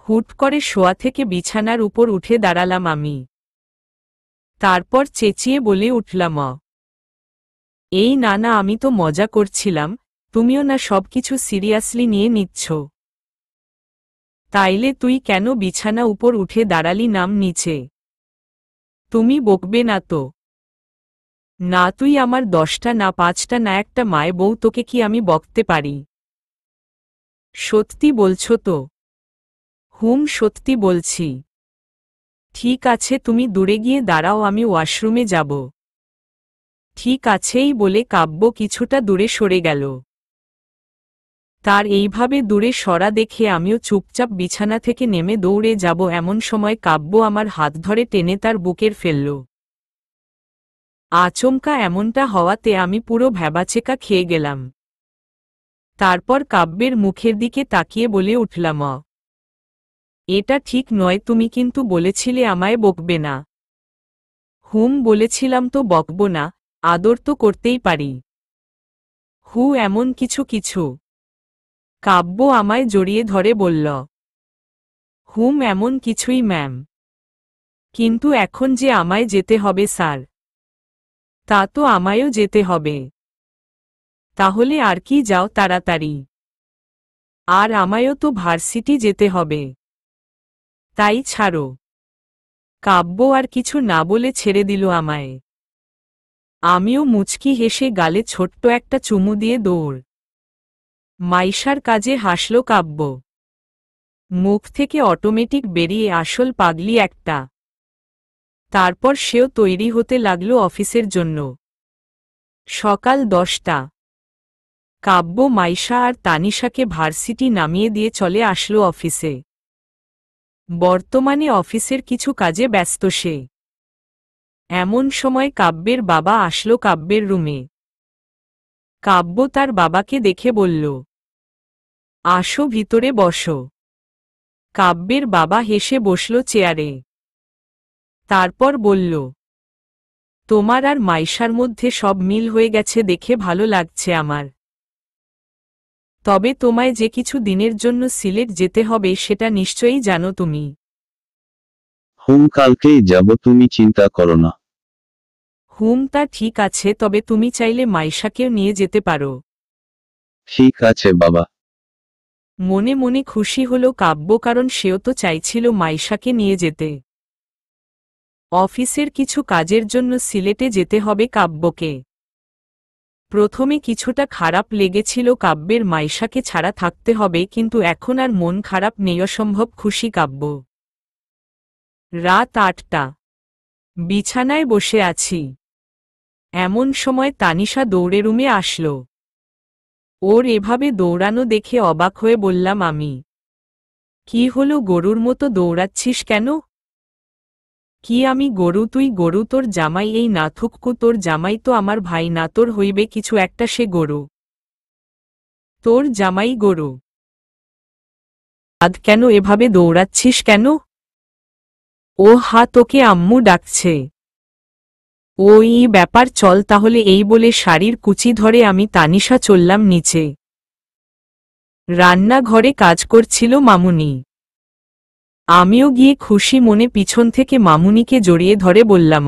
হুট করে শোয়া থেকে বিছানার উপর উঠে দাঁড়ালাম আমি। তারপর চেঁচিয়ে বলে উঠলাম, এই না না, আমি তো মজা করছিলাম, তুমিও না সবকিছু সিরিয়াসলি নিয়ে নিচ্ছ? তাইলে তুই কেন বিছানা উপর উঠে দাঁড়ালি নাম নিচে? তুমি বকবে না তো? না, তুই আমার 10টা না 5টা না একটা মায় বউ, তোকে কি আমি বকতে পারি? সত্যি বলছো তো? হুম, সত্যি বলছি। ঠিক আছে, তুমি দূরে গিয়ে দাঁড়াও, আমি ওয়াশরুমে যাব। ঠিক আছেই বলে কাব্য কিছুটা দূরে সরে গেল। তার এইভাবে দূরে সরা দেখে আমিও চুপচাপ বিছানা থেকে নেমে দৌড়ে যাব, এমন সময় কাব্য আমার হাত ধরে টেনে তার বুকের ফেলল। আচমকা এমনটা হওয়াতে আমি পুরো ভ্যাবাচেকা খেয়ে গেলাম। তারপর কাব্যের মুখের দিকে তাকিয়ে বলে উঠলাম, এটা ঠিক নয়, তুমি কিন্তু বলেছিলে আমায় বকবে না। হুম, বলেছিলাম তো বকব না, আদর তো করতেই পারি। এমন কিছু কিছু। কাব্য আমায় জড়িয়ে ধরে বলল, এমন কিছুই ম্যাম। কিন্তু এখন যে আমায় যেতে হবে স্যার। তা তো আমায়ও যেতে হবে। তাহলে আর কি, যাও তাড়াতাড়ি। আর আমায়ও তো ভার্সিটি যেতে হবে। তাই ছাড়ো। কাব্য আর কিছু না বলে ছেড়ে দিল আমায়। আমিও মুচকি হেসে গালে ছোট্ট একটা চুমু দিয়ে দৌড়। মাইশার কাজে হাসল কাব্য। মুখ থেকে অটোমেটিক বেরিয়ে আসল পাগলি একটা। তারপর সেও তৈরি হতে লাগল অফিসের জন্য। সকাল 10টা। কাব্য মাইশা আর তানিশাকে ভার্সিটি নামিয়ে দিয়ে চলে আসলো অফিসে। বর্তমানে অফিসের কিছু কাজে ব্যস্ত সে। এমন সময় কাব্যের বাবা আসলো কাব্যের রুমে। কাব্য তার বাবাকে দেখে বলল, আসো ভিতরে বসো। কাব্যের বাবা হেসে বসল চেয়ারে। তারপর বলল, তোমার আর মাইশার মধ্যে সব মিল হয়ে গেছে দেখে ভালো লাগছে আমার। তবে তোমায় যে কিছু দিনের জন্য সিলেট যেতে হবে সেটা নিশ্চয়ই জানো তুমি। কালকেই যাব, তুমি চিন্তা করো না। তা ঠিক আছে, তবে তুমি চাইলে মাইশাকেও নিয়ে যেতে পারো। ঠিক আছে বাবা। মনে মনে খুশি হল কাব্য, কারণ সেও তো চাইছিল মাইশাকে নিয়ে যেতে। অফিসের কিছু কাজের জন্য সিলেটে যেতে হবে কাব্যকে। প্রথমে কিছুটা খারাপ লেগেছিল কাব্যের মাইশাকে ছাড়া থাকতে হবে, কিন্তু এখন আর মন খারাপ নেই, অসম্ভব খুশি কাব্য। রাত 8টা। বিছানায় বসে আছি। এমন সময় তানিশা দৌড়ে রুমে আসলো। ওর এভাবে দৌড়ানো দেখে অবাক হয়ে বললাম আমি, কি হলো, গরুর মতো দৌড়াচ্ছিস কেন? কি আমি গরু? তুই গরু? তোর জামাই এই না থুককু, তোর জামাই তো আমার ভাই না, তোর হইবে কিছু একটা, সে গরু। তোর জামাই গরু। আদ কেন এভাবে দৌড়াচ্ছিস কেন? ও হা, তোকে আম্মু ডাকছে। ওই ব্যাপার, চল তাহলে। এই বলে শাড়ির কুচি ধরে আমি তানিশা চললাম নিচে। রান্নাঘরে কাজ করছিল মামুনি। আমিও গিয়ে খুশি মনে পিছন থেকে মামুনিকে জড়িয়ে ধরে বললাম,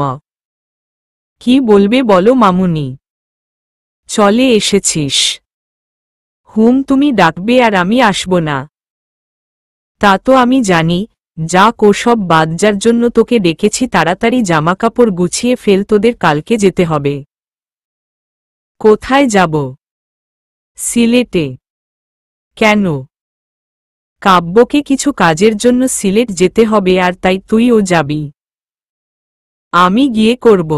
কি বলবে বলো মামুনি? চলে এসেছিস? তুমি ডাকবে আর আমি আসব না? তা তো আমি জানি। যা কোসব বাদ, যার জন্য তোকে ডেকেছি তাড়াতাড়ি জামাকাপড় গুছিয়ে ফেল, তোদের কালকে যেতে হবে। কোথায় যাব? সিলেটে। কেন? কাব্যকে কিছু কাজের জন্য সিলেট যেতে হবে, আর তাই তুইও যাবি? আমি গিয়ে করব।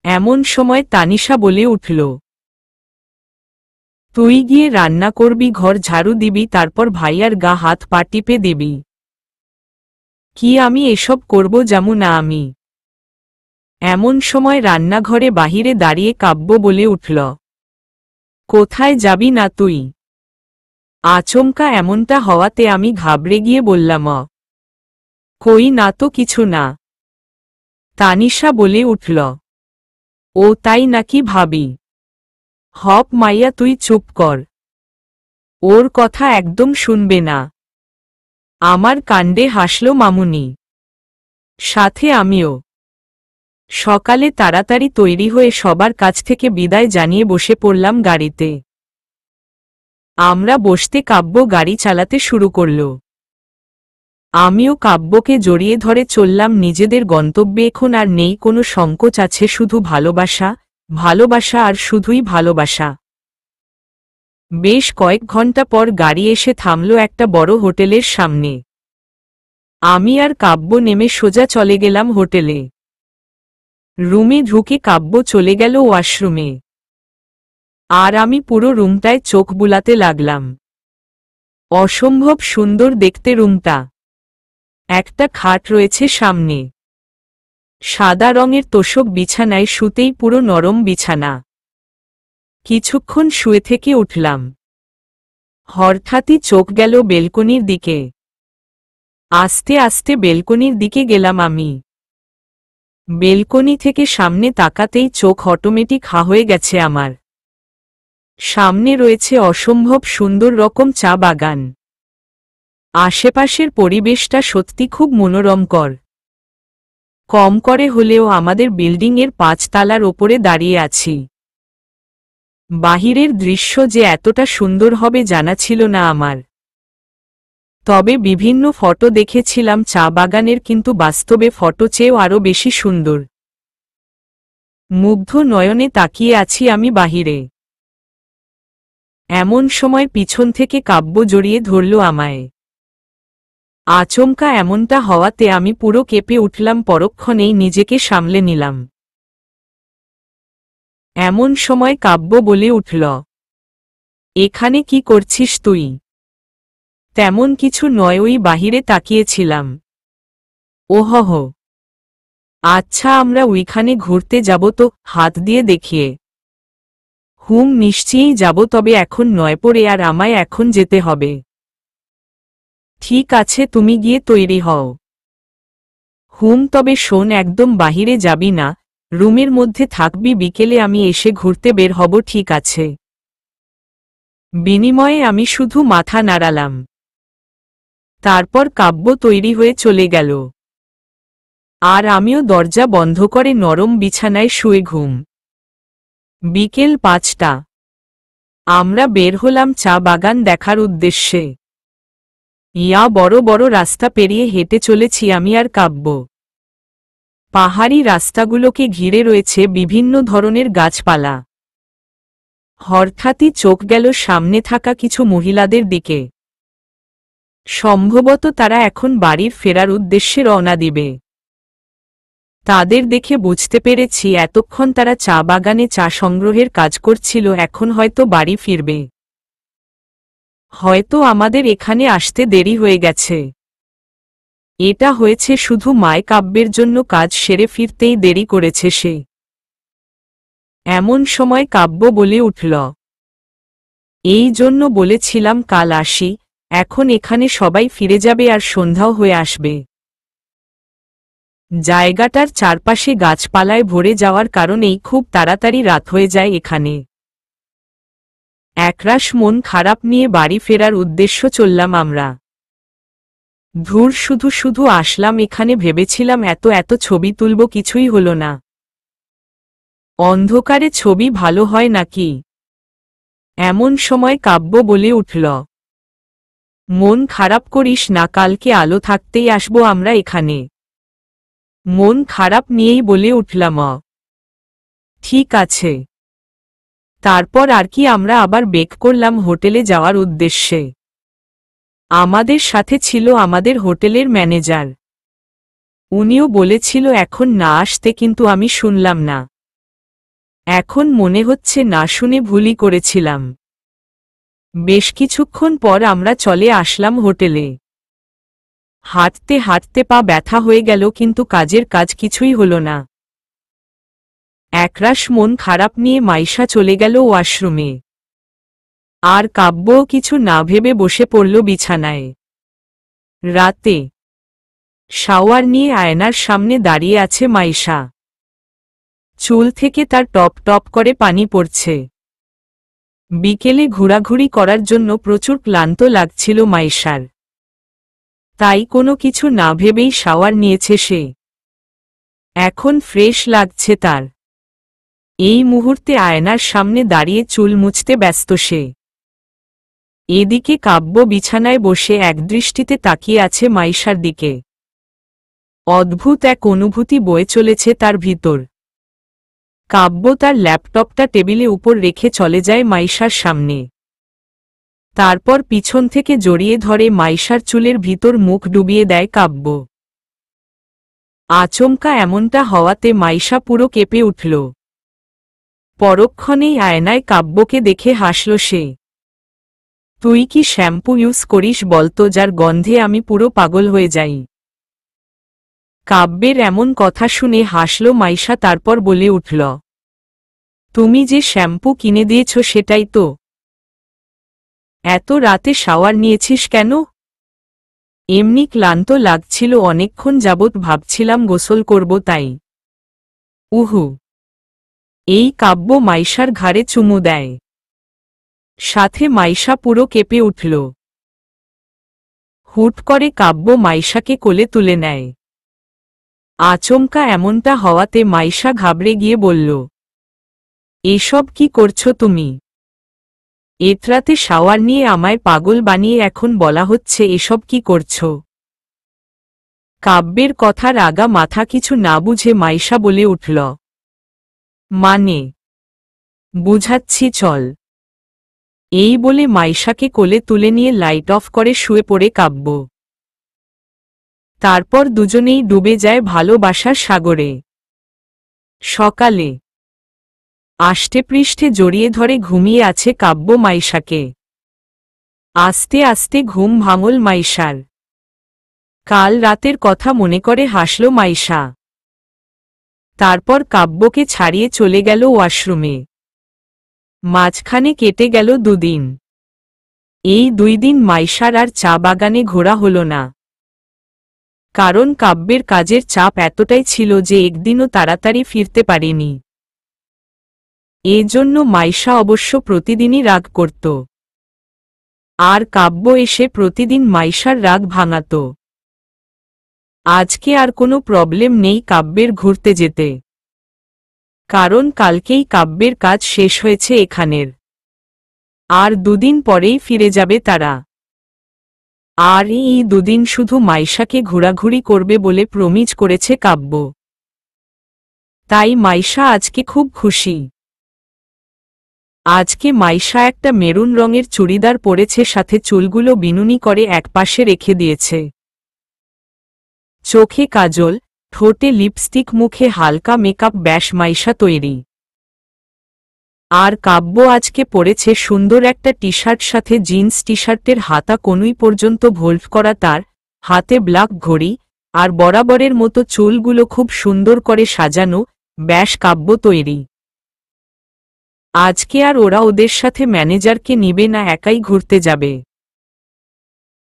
এমন সময় তানিশা বলে উঠল, তুই গিয়ে রান্না করবি, ঘর ঝাড়ু দিবি, তারপর ভাইয়ার গা হাত পা টিপে দিবি। কি আমি এসব করব জামু না আমি? এমন সময় রান্নাঘরে বাহিরে দাঁড়িয়ে কাব্য বলে উঠল, কোথায় যাবি না তুই? আচমকা এমনটা হওয়াতে আমি ঘাবড়ে গিয়ে বললাম, কই না তো, কিছু না। তানিশা বলে উঠল, ও তাই নাকি ভাবি? হপ মাইয়া তুই চুপ কর, ওর কথা একদম শুনবে না। আমার কাণ্ডে হাসল মামুনি, সাথে আমিও। সকালে তাড়াতাড়ি তৈরি হয়ে সবার কাছ থেকে বিদায় জানিয়ে বসে পড়লাম গাড়িতে। আমরা বসতে কাব্য গাড়ি চালাতে শুরু করল। আমিও কাব্যকে জড়িয়ে ধরে চললাম নিজেদের গন্তব্যে। এখন আর নেই কোনো সংকোচ, আছে শুধু ভালোবাসা, ভালোবাসা আর শুধুই ভালোবাসা। বেশ কয়েক ঘন্টা পর গাড়ি এসে থামল একটা বড় হোটেলের সামনে। আমি আর কাব্য নেমে সোজা চলে গেলাম হোটেলে। রুমে ঢুকে কাব্য চলে গেল ওয়াশরুমে, আর আমি পুরো রুমটায় চোখ বুলাতে লাগলাম। অসম্ভব সুন্দর দেখতে রুমটা। একটা খাট রয়েছে সামনে, সাদা রঙের তোশক, বিছানায় শুতেই পুরো নরম বিছানা। কিছুক্ষণ শুয়ে থেকে উঠলাম, হঠাৎই চোখ গেল বেলকনির দিকে। আস্তে আস্তে বেলকনির দিকে গেলাম আমি। বেলকনি থেকে সামনে তাকাতেই চোখ অটোমেটিক হা হয়ে গেছে আমার। সামনে রয়েছে অসম্ভব সুন্দর রকম চা বাগান। আশেপাশের পরিবেশটা সত্যি খুব মনোরমকর। কম করে হলেও আমাদের বিল্ডিংয়ের 5 তলার ওপরে দাঁড়িয়ে আছি। বাহিরের দৃশ্য যে এতটা সুন্দর হবে জানা ছিল না আমার। তবে বিভিন্ন ফটো দেখেছিলাম চা বাগানের, কিন্তু বাস্তবে ফটো চেয়েও আরও বেশি সুন্দর। মুগ্ধ নয়নে তাকিয়ে আছি আমি বাহিরে। এমন সময় পিছন থেকে কাব্য জড়িয়ে ধরল আমায়। আচমকা এমনটা হওয়াতে আমি পুরো কেঁপে উঠলাম, পরক্ষণেই নিজেকে সামলে নিলাম। এমন সময় কাব্য বলে উঠল, এখানে কি করছিস তুই? তেমন কিছু নয়, ওই বাহিরে তাকিয়েছিলাম। ওহহ, আচ্ছা আমরা ওইখানে ঘুরতে যাব তো, হাত দিয়ে দেখিয়ে। নিশ্চয়ই যাব, তবে এখন নয়, পরে আর আমায় এখন যেতে হবে। ঠিক আছে, তুমি গিয়ে তৈরি হও। তবে শোন, একদম বাহিরে যাবি না, রুমের মধ্যে থাকবি, বিকেলে আমি এসে ঘুরতে বের হব, ঠিক আছে? বিনিময়ে আমি শুধু মাথা নাড়ালাম। তারপর কাব্য তৈরি হয়ে চলে গেল, আর আমিও দরজা বন্ধ করে নরম বিছানায় শুয়ে ঘুম। বিকেল 5টা। আমরা বের হলাম চা বাগান দেখার উদ্দেশ্যে। বড় বড় রাস্তা পেরিয়ে হেঁটে চলেছি আমি আর কাব্য। পাহাড়ি রাস্তাগুলোকে ঘিরে রয়েছে বিভিন্ন ধরনের গাছপালা। হঠাৎই চোখ গেল সামনে থাকা কিছু মহিলাদের দিকে। সম্ভবত তারা এখন বাড়ির ফেরার উদ্দেশ্যে রওনা দিবে। তাদের দেখে বুঝতে পেরেছি এতক্ষণ তারা চা বাগানে চা সংগ্রহের কাজ করছিল, এখন হয়তো বাড়ি ফিরবে। হয়তো আমাদের এখানে আসতে দেরি হয়ে গেছে। এটা হয়েছে শুধু মায় কাব্যের জন্য, কাজ সেরে ফিরতেই দেরি করেছে সে। এমন সময় কাব্য বলে উঠল, এই জন্য বলেছিলাম কাল আসি, এখন এখানে সবাই ফিরে যাবে আর সন্ধ্যাও হয়ে আসবে। জায়গাটার চারপাশে গাছপালায় ভরে যাওয়ার কারণেই খুব তাড়াতাড়ি রাত হয়ে যায় এখানে। একরাশ মন খারাপ নিয়ে বাড়ি ফেরার উদ্দেশ্য চললাম আমরা। ধুর, শুধু শুধু আসলাম এখানে, ভেবেছিলাম এত এত ছবি তুলব, কিছুই হলো না। অন্ধকারে ছবি ভালো হয় নাকি? এমন সময় কাব্য বলে উঠল, মন খারাপ করিস না, কালকে আলো থাকতেই আসবো আমরা এখানে। মন খারাপ নিয়েই বলে উঠলাম, ঠিক আছে। তারপর আর কি, আমরা আবার বেক করলাম হোটেলে যাওয়ার উদ্দেশ্যে। আমাদের সাথে ছিল আমাদের হোটেলের ম্যানেজার। উনিও বলেছিল এখন না আসতে, কিন্তু আমি শুনলাম না। এখন মনে হচ্ছে না শুনে ভুলই করেছিলাম। বেশ কিছুক্ষণ পর আমরা চলে আসলাম হোটেলে। হাঁটতে হাঁটতে পা ব্যথা হয়ে গেল, কিন্তু কাজের কাজ কিছুই হলো না। একরাশ মন খারাপ নিয়ে মাইশা চলে গেল ওয়াশরুমে। আর কাব্যও কিছু না ভেবে বসে পড়ল বিছানায়। রাতে শাওয়ার নিয়ে আয়নার সামনে দাঁড়িয়ে আছে মাইশা। চুল থেকে তার টপ টপ করে পানি পড়ছে। বিকেলে ঘোরাঘুরি করার জন্য প্রচুর ক্লান্ত লাগছিল মাইশার। তাই কোনো কিছু না ভেবেই শাওয়ার নিয়েছে সে। এখন ফ্রেশ লাগছে তার। এই মুহূর্তে আয়নার সামনে দাঁড়িয়ে চুল মুছতে ব্যস্ত সে। এদিকে কাব্য বিছানায় বসে একদৃষ্টিতে তাকিয়ে আছে মাইশার দিকে। অদ্ভুত এক অনুভূতি বয়ে চলেছে তার ভিতর। কাব্য তার ল্যাপটপটা টেবিলে উপর রেখে চলে যায় মাইশার সামনে। তারপর পিছন থেকে জড়িয়ে ধরে মাইশার চুলের ভিতর মুখ ডুবিয়ে দেয় কাব্য। আচমকা এমনটা হওয়াতে মাইশা পুরো কেঁপে উঠল। পরক্ষণেই আয়নায় কাব্যকে দেখে হাসল সে। তুই কি শ্যাম্পু ইউজ করিস বলতো, যার গন্ধে আমি পুরো পাগল হয়ে যাই? কাব্যের এমন কথা শুনে হাসল মাইশা, তারপর বলে উঠল, তুমি যে শ্যাম্পু কিনে দিয়েছ সেটাই তো। এত রাতে শাওয়ার নিয়েছিস কেন? এমনি ক্লান্ত লাগছিল, অনেকক্ষণ যাবৎ ভাবছিলাম গোসল করব তাই। উহু। এই কাব্য মাইশার ঘাড়ে চুমু দেয়। সাথে মাইশা পুরো কেঁপে উঠল। হুট করে কাব্য মাইশাকে কোলে তুলে নেয়। আচমকা এমনটা হওয়াতে মাইশা ঘাবড়ে গিয়ে বলল, এসব কি করছো তুমি? এতরাতে শাওয়ার নিয়ে আমায় পাগল বানিয়ে এখন বলা হচ্ছে এসব কি করছো? কাব্যের কথার আগা মাথা কিছু না বুঝে মাইশা বলে উঠল, মানে বুঝাচ্ছি চল। এই বলে মাইশাকে কোলে তুলে নিয়ে লাইট অফ করে শুয়ে পড়ে কাব্য। তারপর দুজনেই ডুবে যায় ভালোবাসার সাগরে। সকালে আষ্টেপৃষ্ঠে জড়িয়ে ধরে ঘুমিয়ে আছে কাব্য মাইশাকে। আস্তে আস্তে ঘুম ভাঙল মাইশার। কাল রাতের কথা মনে করে হাসল মাইশা। তারপর কাব্যকে ছাড়িয়ে চলে গেল ওয়াশরুমে। মাঝখানে কেটে গেল দুদিন। এই 2 দিন মাইশার আর চা বাগানে ঘোরা হল না। কারণ কাব্যের কাজের চাপ এতটাই ছিল যে একদিনও তাড়াতাড়ি ফিরতে পারেনি। এজন্য মাইশা অবশ্য প্রতিদিনই রাগ করত। আর কাব্য এসে প্রতিদিন মাইশার রাগ ভাঙাত। আজকে আর কোনো প্রবলেম নেই কাব্যের ঘুরতে যেতে। কারণ কালকেই কাব্যের কাজ শেষ হয়েছে এখানের। আর 2 দিন পরেই ফিরে যাবে তারা। আর এই 2 দিন শুধু মাইশাকে ঘোরাঘুরি করবে বলে প্রমিজ করেছে কাব্য। তাই মাইশা আজকে খুব খুশি। আজকে মাইশা একটা মেরুন রঙের চুড়িদার পরেছে, সাথে চুলগুলো বিনুনি করে একপাশে রেখে দিয়েছে। চোখে কাজল, ঠোঁটে লিপস্টিক, মুখে হালকা মেকআপ, ব্যাস মাইশা তৈরি। আর কাব্য আজকে পরেছে সুন্দর একটা টি-শার্ট, সাথে জিন্স। টি-শার্টের হাতা কনুই পর্যন্ত ভোল্ট করা তার, হাতে ব্ল্যাক ঘড়ি, আর বরাবরের মতো চুলগুলো খুব সুন্দর করে সাজানো। ব্যাস কাব্য তৈরি। আজকে আর ওরা ওদের সাথে ম্যানেজারকে নিবে না, একাই ঘুরতে যাবে।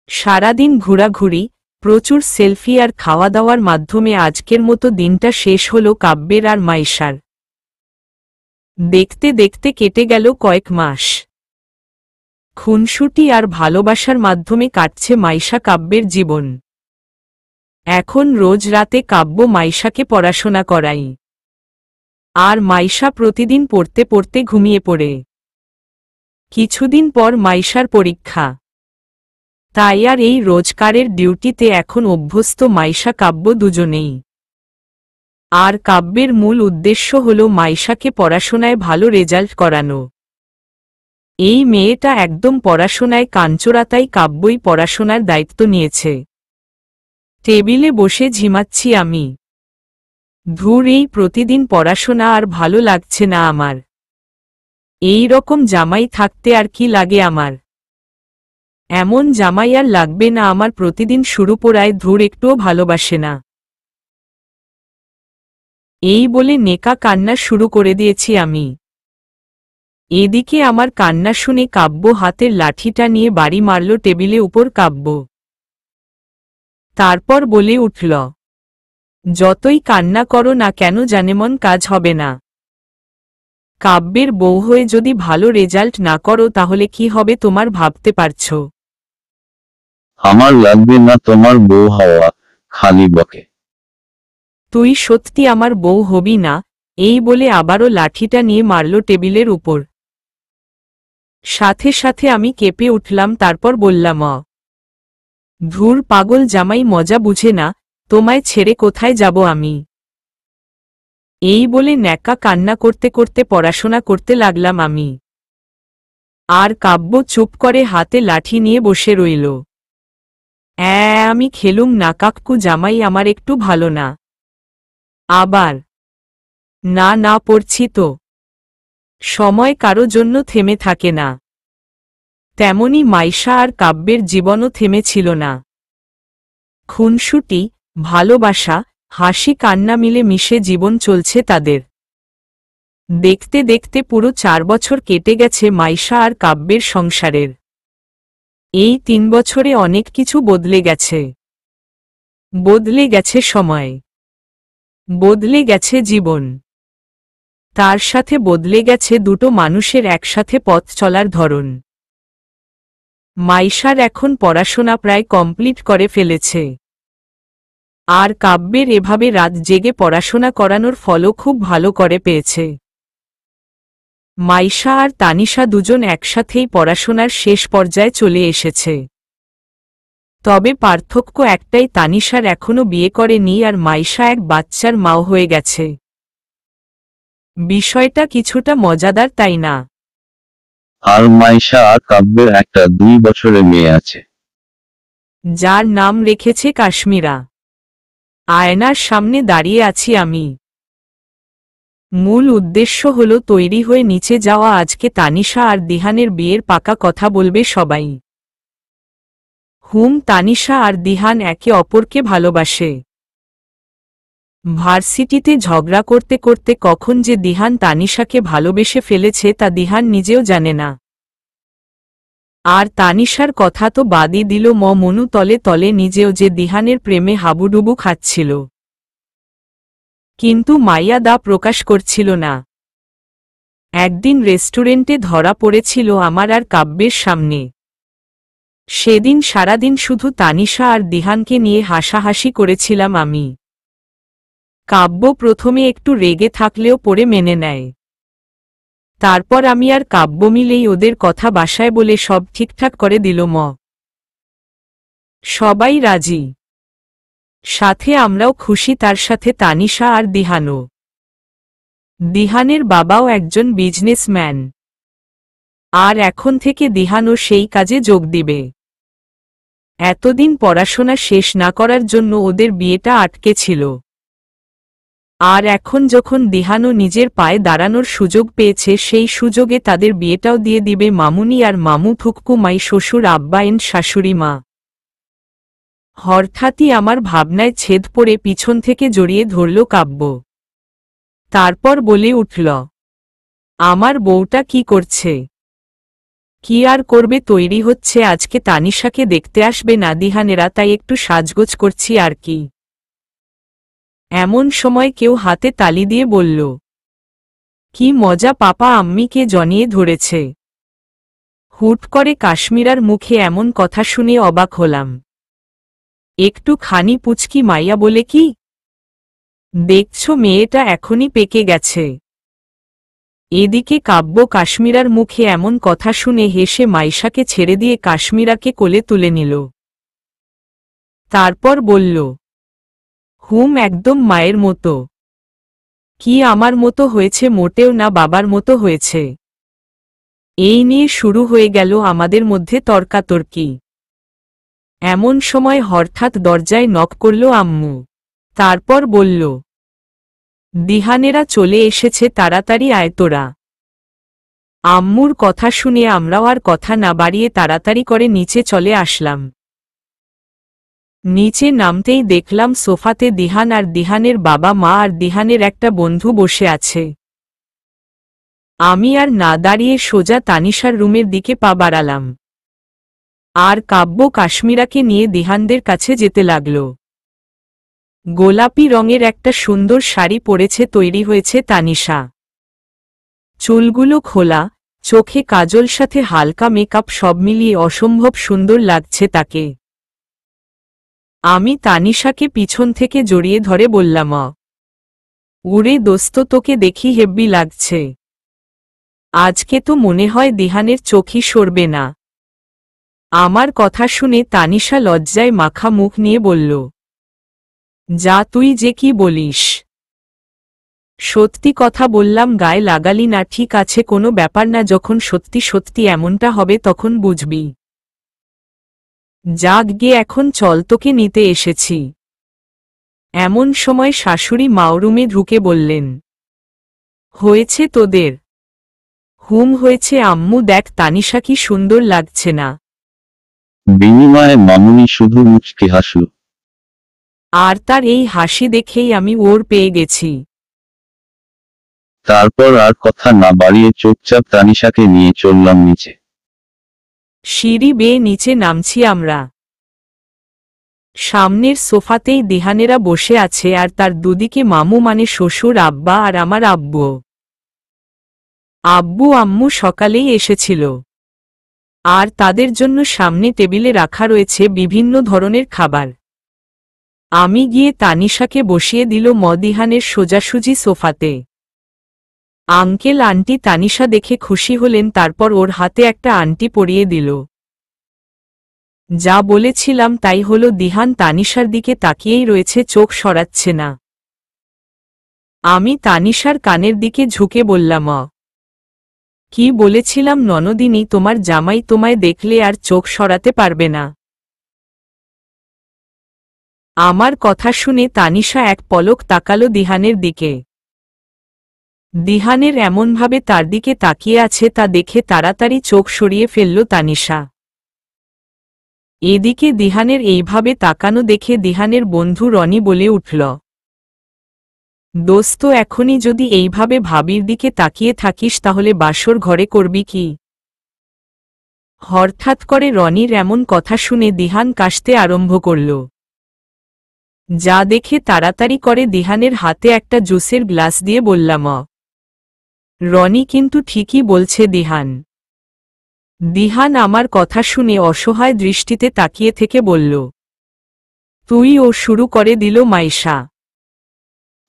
সারাদিন ঘোরাঘুরি, প্রচুর সেলফি আর খাওয়া দাওয়ার মাধ্যমে আজকের মতো দিনটা শেষ হলো কাব্যের আর মাইশার। দেখতে দেখতে কেটে গেল কয়েক মাস। খুনসুটি আর ভালোবাসার মাধ্যমে কাটছে মাইশা কাব্যের জীবন। এখন রোজ রাতে কাব্য মাইশাকে পড়াশোনা করাই। আর মাইশা প্রতিদিন পড়তে পড়তে ঘুমিয়ে পড়ে। কিছুদিন পর মাইশার পরীক্ষা। তাই আর এই রোজকারের ডিউটিতে এখন অভ্যস্ত মাইশা কাব্য দুজনেই। আর কাব্যের মূল উদ্দেশ্য হল মাইশাকে পড়াশোনায় ভালো রেজাল্ট করানো। এই মেয়েটা একদম পড়াশোনায় কাঞ্চরা, তাই কাব্যই পড়াশোনার দায়িত্ব নিয়েছে। টেবিলে বসে ঝিমাচ্ছি আমি। ধুর, এই প্রতিদিন পড়াশোনা আর ভালো লাগছে না আমার। এই রকম জামাই থাকতে আর কি লাগে আমার। এমন জামাই আর লাগবে না আমার, প্রতিদিন শুরু পড়ায় ধুর একটুও ভালোবাসে না। এই বলে নেকা কান্না শুরু করে দিয়েছি আমি। এদিকে আমার কান্না শুনে কাব্য হাতের লাঠিটা নিয়ে বাড়ি মারল টেবিলে উপর কাব্য। তারপর বলে উঠল, যতই কান্না করো না কেন জানেমন, কাজ হবে না। কাব্যের বউ হয়ে যদি ভালো রেজাল্ট না করো তাহলে কি হবে তোমার ভাবতে পারছো? আমার লাগবে না তোমার বউ হওয়া, খালি বকে। তুই সত্যি আমার বউ হবি না? এই বলে আবারও লাঠিটা নিয়ে মারল টেবিলের উপর। সাথে সাথে আমি কেঁপে উঠলাম, তারপর বললাম, ধুর পাগল জামাই, মজা বুঝে না, তোমায় ছেড়ে কোথায় যাব আমি। এই বলে ন্যাকা কান্না করতে করতে পড়াশোনা করতে লাগলাম আমি। আর কাব্য চুপ করে হাতে লাঠি নিয়ে বসে রইল। আমি খেলুম না কাকু জামাই, আমার একটু ভালো না। আবার না না পড়ছি তো। সময় কারো জন্য থেমে থাকে না। তেমনি মাইশা আর কাব্যের জীবনও থেমেছিল না। খুনসুটি, ভালোবাসা, হাসি কান্না মিলে মিশে জীবন চলছে তাদের। দেখতে দেখতে পুরো 4 বছর কেটে গেছে মাইশা আর কাব্যের সংসারের। এই 3 বছরে অনেক কিছু বদলে গেছে। বদলে গেছে সময়, বদলে গেছে জীবন, তার সাথে বদলে গেছে দুটো মানুষের একসাথে পথ চলার ধরন। মাইশার এখন পড়াশোনা প্রায় কমপ্লিট করে ফেলেছে। আর কাব্যের এভাবে রাত জেগে পড়াশোনা করানোর ফলও খুব ভালো করে পেয়েছে। মাইশা আর তানিশা দুজন একসাথেই পড়াশোনার শেষ পর্যায়ে চলে এসেছে। তবে পার্থক্য একটাই, তানিশার এখনো বিয়ে করেনি আর মাইশা এক বাচ্চার মাও হয়ে গেছে। বিষয়টা কিছুটা মজাদার, তাই না? আর মাইশা আর কাব্যের একটা 2 বছরের মেয়ে আছে, যার নাম রেখেছে কাশ্মীরা। আয়নার সামনে দাঁড়িয়ে আছি আমি। মূল উদ্দেশ্য হল তৈরি হয়ে নিচে যাওয়া। আজকে তানিশা আর দিহানের বিয়ের পাকা কথা বলবে সবাই। তানিশা আর দিহান একে অপরকে ভালোবাসে। ভার্সিটিতে ঝগড়া করতে করতে কখন যে দিহান তানিশাকে ভালোবেসে ফেলেছে তা দিহান নিজেও জানে না। আর তানিশার কথা তো বাদই দিল, মনু তলে তলে নিজেও যে দিহানের প্রেমে হাবুডুবু খাচ্ছিল। কিন্তু মাইয়া দা প্রকাশ করছিল না। একদিন রেস্টুরেন্টে ধরা পড়েছিল আমার আর কাব্যের সামনে। সেদিন সারাদিন শুধু তানিশা আর দিহানকে নিয়ে হাসাহাসি করেছিলাম আমি। কাব্য প্রথমে একটু রেগে থাকলেও পরে মেনে নেয়। তারপর আমি আর কাব্য মিলেই ওদের কথা বাসায় বলে সব ঠিকঠাক করে দিল। সবাই রাজি, সাথে আমরাও খুশি, তার সাথে তানিশা আর দিহানও। দিহানের বাবাও একজন বিজনেসম্যান। আর এখন থেকে দিহানও সেই কাজে যোগ দিবে। এতদিন পড়াশোনা শেষ না করার জন্য ওদের বিয়েটা আটকে ছিল। আর এখন যখন দিহানও নিজের পায়ে দাঁড়ানোর সুযোগ পেয়েছে, সেই সুযোগে তাদের বিয়েটাও দিয়ে দিবে মামুনি আর মামু থুককু মাই, শ্বশুর আব্বা এন শাশুড়ি মা। হঠাৎই আমার ভাবনায় ছেদ পড়ে পিছন থেকে জড়িয়ে ধরল কাব্য। তারপর বলে উঠল, আমার বউটা কি করছে? কি আর করবে, তৈরি হচ্ছে, আজকে তানিশাকে দেখতে আসবে না দিহানেরা, তাই একটু সাজগোজ করছি আর কি। এমন সময় কেউ হাতে তালি দিয়ে বলল, কি মজা পাপা, আম্মিকে জনিয়ে ধরেছে। হুট করে কাশ্মীরার মুখে এমন কথা শুনে অবাক হলাম। একটু খানি পুচকি মাইয়া বলে কি? দেখছো মেয়েটা এখনই পেকে গেছে। এদিকে কাব্য কাশ্মীরার মুখে এমন কথা শুনে হেসে মাইশাকে ছেড়ে দিয়ে কাশ্মীরাকে কোলে তুলে নিল। তারপর বলল, একদম মায়ের মতো। কি আমার মতো হয়েছে? মোটেও না, বাবার মতো হয়েছে। এই নিয়ে শুরু হয়ে গেল আমাদের মধ্যে তর্কাতর্কি। এমন সময় হঠাৎ দরজায় নক করল আম্মু। তারপর বলল, দিহানেরা চলে এসেছে, তাড়াতাড়ি আয় তোরা। আম্মুর কথা শুনে আমরাও আর কথা না বাড়িয়ে তাড়াতাড়ি করে নিচে চলে আসলাম। নিচে নামতেই দেখলাম সোফাতে দিহান আর দিহানের বাবা মা আর দিহানের একটা বন্ধু বসে আছে। আমি আর না দাঁড়িয়ে সোজা তানিশার রুমের দিকে পা বাড়ালাম। আর কাব্য কাশ্মীরাকে নিয়ে দিহানদের কাছে যেতে লাগল। গোলাপি রঙের একটা সুন্দর শাড়ি পরেছে, তৈরি হয়েছে তানিশা। চুলগুলো খোলা, চোখে কাজল, সাথে হালকা মেকআপ, সব মিলিয়ে অসম্ভব সুন্দর লাগছে তাকে। আমি তানিশাকে পিছন থেকে জড়িয়ে ধরে বললাম, উরে দোস্ত, তোকে দেখি হেব্বি লাগছে। আজকে তো মনে হয় দিহানের চোখই সরবে না। আমার কথা শুনে তানিশা লজ্জায় মাখা মুখ নিয়ে বলল, যা তুই যে কি বলিস। সত্যি কথা বললাম, গায়ে লাগালি না। ঠিক আছে, কোনো ব্যাপার না, যখন সত্যি সত্যি এমনটা হবে তখন বুঝবি। যাক গে, এখন চল, তোকে নিতে এসেছি। এমন সময় শাশুড়ি মাওরুমে ঢুকে বললেন, হয়েছে তোদের? হুম হয়েছে আম্মু, দেখ তানিশা কি সুন্দর লাগছে না। বিনিময়ে মামুনি শুধু মুচকি হাসল। আর তার এই হাসি দেখেই আমি ওর পেয়ে গেছি। তারপর আর কথা না বাড়িয়ে চুপচাপ তানিশাকে নিয়ে চললাম নিচে। সিঁড়ি বেয়ে নিচে নামছি আমরা। সামনের সোফাতেই দিহানেরা বসে আছে, আর তার দুদিকে মামু মানে শ্বশুর, আব্বা আর আমার আব্বু। আব্বু আম্মু সকালেই এসেছিল, আর তাদের জন্য সামনে টেবিলে রাখা রয়েছে বিভিন্ন ধরনের খাবার। আমি গিয়ে তানিশাকে বসিয়ে দিল দিহানের সোজাসুজি সোফাতে। আঙ্কেল আন্টি তানিশা দেখে খুশি হলেন, তারপর ওর হাতে একটা আংটি পরিয়ে দিল। যা বলেছিলাম তাই হলো, দিহান তানিশার দিকে তাকিয়েই রয়েছে, চোখ সরাচ্ছে না। আমি তানিশার কানের দিকে ঝুঁকে বললাম, কি বলেছিলাম ননদিনী, তোমার জামাই তোমায় দেখলে আর চোখ সরাতে পারবে না। আমার কথা শুনে তানিশা এক পলক তাকালো দিহানের দিকে। দিহানের এমনভাবে তার দিকে তাকিয়ে আছে তা দেখে তাড়াতাড়ি চোখ সরিয়ে ফেলল তানিশা। এদিকে দিহানের এইভাবে তাকানো দেখে দিহানের বন্ধু রনি বলে উঠল, দোস্ত, এখনই যদি এইভাবে ভাবির দিকে তাকিয়ে থাকিস তাহলে বাসর ঘরে করবি কি? হঠাৎ করে রনির এমন কথা শুনে দিহান কাশতে আরম্ভ করল। যা দেখে তাড়াতাড়ি করে দিহানের হাতে একটা জুসের গ্লাস দিয়ে বললাম, রনি কিন্তু ঠিকই বলছে দিহান। দিহান আমার কথা শুনে অসহায় দৃষ্টিতে তাকিয়ে থেকে বলল, তুই ও শুরু করে দিল মাইশা।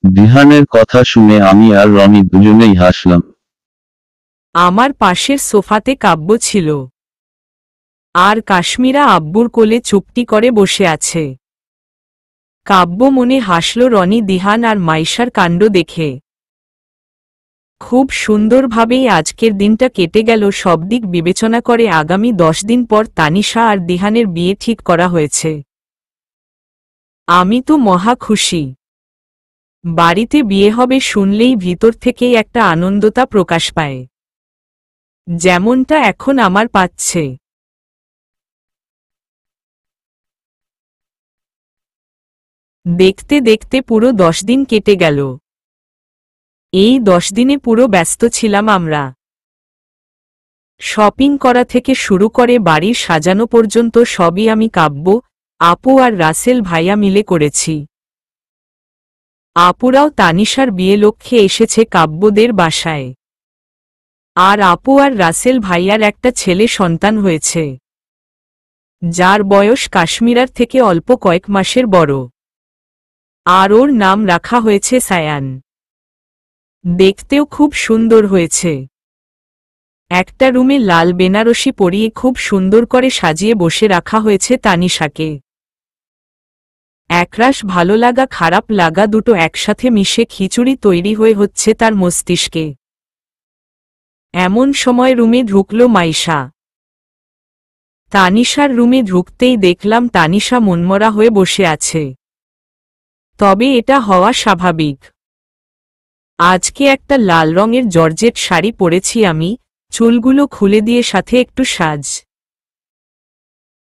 দিহানের কথা শুনে আমি আর রনি দুজনেই হাসলাম। আমার পাশের সোফাতে কাব্য ছিল, আর কাশ্মীরা আব্বুর কোলে চুপটি করে বসে আছে। কাব্য মনে হাসল রনি, দিহান আর মাইশার কাণ্ড দেখে। খুব সুন্দরভাবেই আজকের দিনটা কেটে গেল। সব দিক বিবেচনা করে আগামী 10 দিন পর তানিশা আর দিহানের বিয়ে ঠিক করা হয়েছে। আমি তো মহা খুশি। বাড়িতে বিয়ে হবে শুনলেই ভিতর থেকেই একটা আনন্দতা প্রকাশ পায়, যেমনটা এখন আমার পাচ্ছে। দেখতে দেখতে পুরো 10 দিন কেটে গেল। এই 10 দিনে পুরো ব্যস্ত ছিলাম আমরা। শপিং করা থেকে শুরু করে বাড়ির সাজানো পর্যন্ত সবই আমি, কাব্য, আপু আর রাসেল ভাইয়া মিলে করেছি। আপুরাও তানিশার বিয়ে লক্ষ্যে এসেছে কাব্যদের বাসায়। আর আপু আর রাসেল ভাইয়ার একটা ছেলে সন্তান হয়েছে, যার বয়স কাশ্মীরার থেকে অল্প কয়েক মাসের বড়। আর ওর নাম রাখা হয়েছে সায়ান। দেখতেও খুব সুন্দর হয়েছে। একটা রুমে লাল বেনারসি পরিয়ে খুব সুন্দর করে সাজিয়ে বসে রাখা হয়েছে তানিশাকে। একরাশ ভালো লাগা খারাপ লাগা দুটো একসাথে মিশে খিচুড়ি তৈরি হয়ে হচ্ছে তার মস্তিষ্কে। এমন সময় রুমে ঢুকল মাইশা। তানিশার রুমে ঢুকতেই দেখলাম তানিশা মনমরা হয়ে বসে আছে। তবে এটা হওয়া স্বাভাবিক। আজকে একটা লাল রঙের জর্জেট শাড়ি পরেছি আমি, চুলগুলো খুলে দিয়ে সাথে একটু সাজ।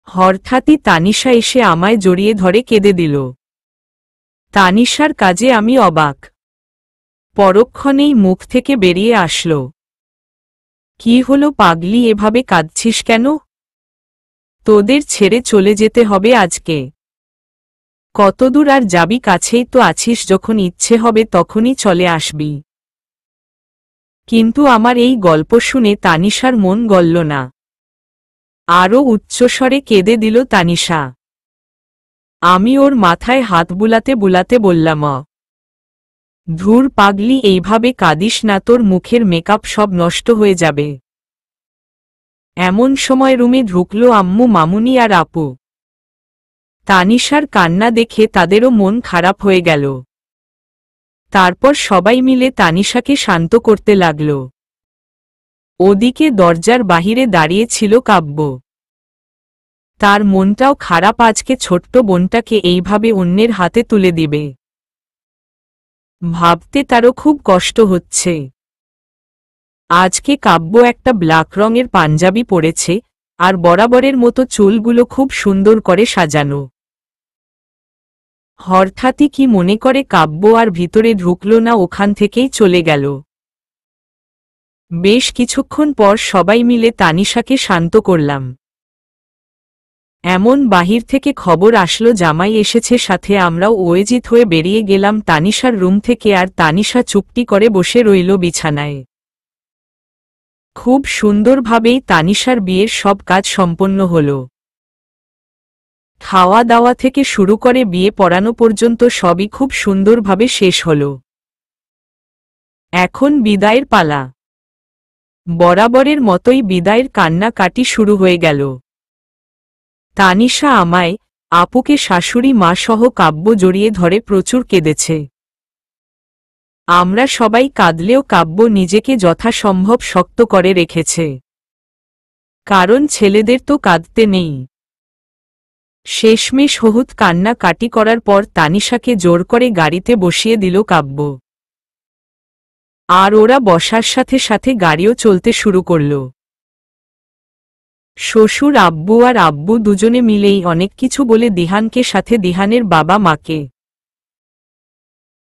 হঠাৎই তানিশা এসে আমায় জড়িয়ে ধরে কেঁদে দিল। তানিশার কাজে আমি অবাক। পরক্ষণেই মুখ থেকে বেরিয়ে আসল, কি হলো পাগলি, এভাবে কাঁদছিস কেন? তোদের ছেড়ে চলে যেতে হবে আজকে। কতদূর আর যাবি? কাছেই তো আছিস, যখন ইচ্ছে হবে তখনই চলে আসবি। কিন্তু আমার এই গল্প শুনে তানিশার মন গলল না। আরও উচ্চস্বরে কেঁদে দিল তানিশা। আমি ওর মাথায় হাত বুলাতে বুলাতে বললাম, ধুর পাগলি, এইভাবে কাঁদিস না, তোর মুখের মেকআপ সব নষ্ট হয়ে যাবে। এমন সময় রুমে ঢুকল আম্মু, মামুনি আর আপু। তানিশার কান্না দেখে তাদেরও মন খারাপ হয়ে গেল। তারপর সবাই মিলে তানিশাকে শান্ত করতে লাগল। ওদিকে দরজার বাহিরে দাঁড়িয়ে ছিল কাব্য। তার মনটাও খারাপ, আজকে ছোট্ট বোনটাকে এইভাবে অন্যের হাতে তুলে দিবে। ভাবতে তারও খুব কষ্ট হচ্ছে। আজকে কাব্য একটা ব্ল্যাক রঙের পাঞ্জাবি পরেছে, আর বরাবরের মতো চুলগুলো খুব সুন্দর করে সাজানো। হঠাৎই কি মনে করে কাব্য আর ভিতরে ঢুকল না, ওখান থেকেই চলে গেল। বেশ কিছুক্ষণ পর সবাই মিলে তানিশাকে শান্ত করলাম। এমন বাহির থেকে খবর আসলো জামাই এসেছে সাথে, আমরাও ওয়েজিত হয়ে বেরিয়ে গেলাম তানিশার রুম থেকে। আর তানিশা চুপটি করে বসে রইল বিছানায়। খুব সুন্দরভাবেই তানিশার বিয়ের সব কাজ সম্পন্ন হল। খাওয়া দাওয়া থেকে শুরু করে বিয়ে পড়ানো পর্যন্ত সবই খুব সুন্দরভাবে শেষ হল। এখন বিদায়ের পালা। বরাবরের মতোই বিদায়ের কান্নাকাটি শুরু হয়ে গেল। তানিশা আমায়, আপুকে, শাশুড়ি মা সহ কাব্য জড়িয়ে ধরে প্রচুর কেঁদেছে। আমরা সবাই কাঁদলেও কাব্য নিজেকে যথাসম্ভব শক্ত করে রেখেছে, কারণ ছেলেদের তো কাঁদতে নেই। শেষমেশ বহুত কান্নাকাটি করার পর তানিশাকে জোর করে গাড়িতে বসিয়ে দিল কাব্য। আর ওরা বসার সাথে সাথে গাড়িও চলতে শুরু করল। শ্বশুর আব্বু আর আব্বু দুজনে মিলেই অনেক কিছু বলে দিহানকে, সাথে দিহানের বাবা মাকে।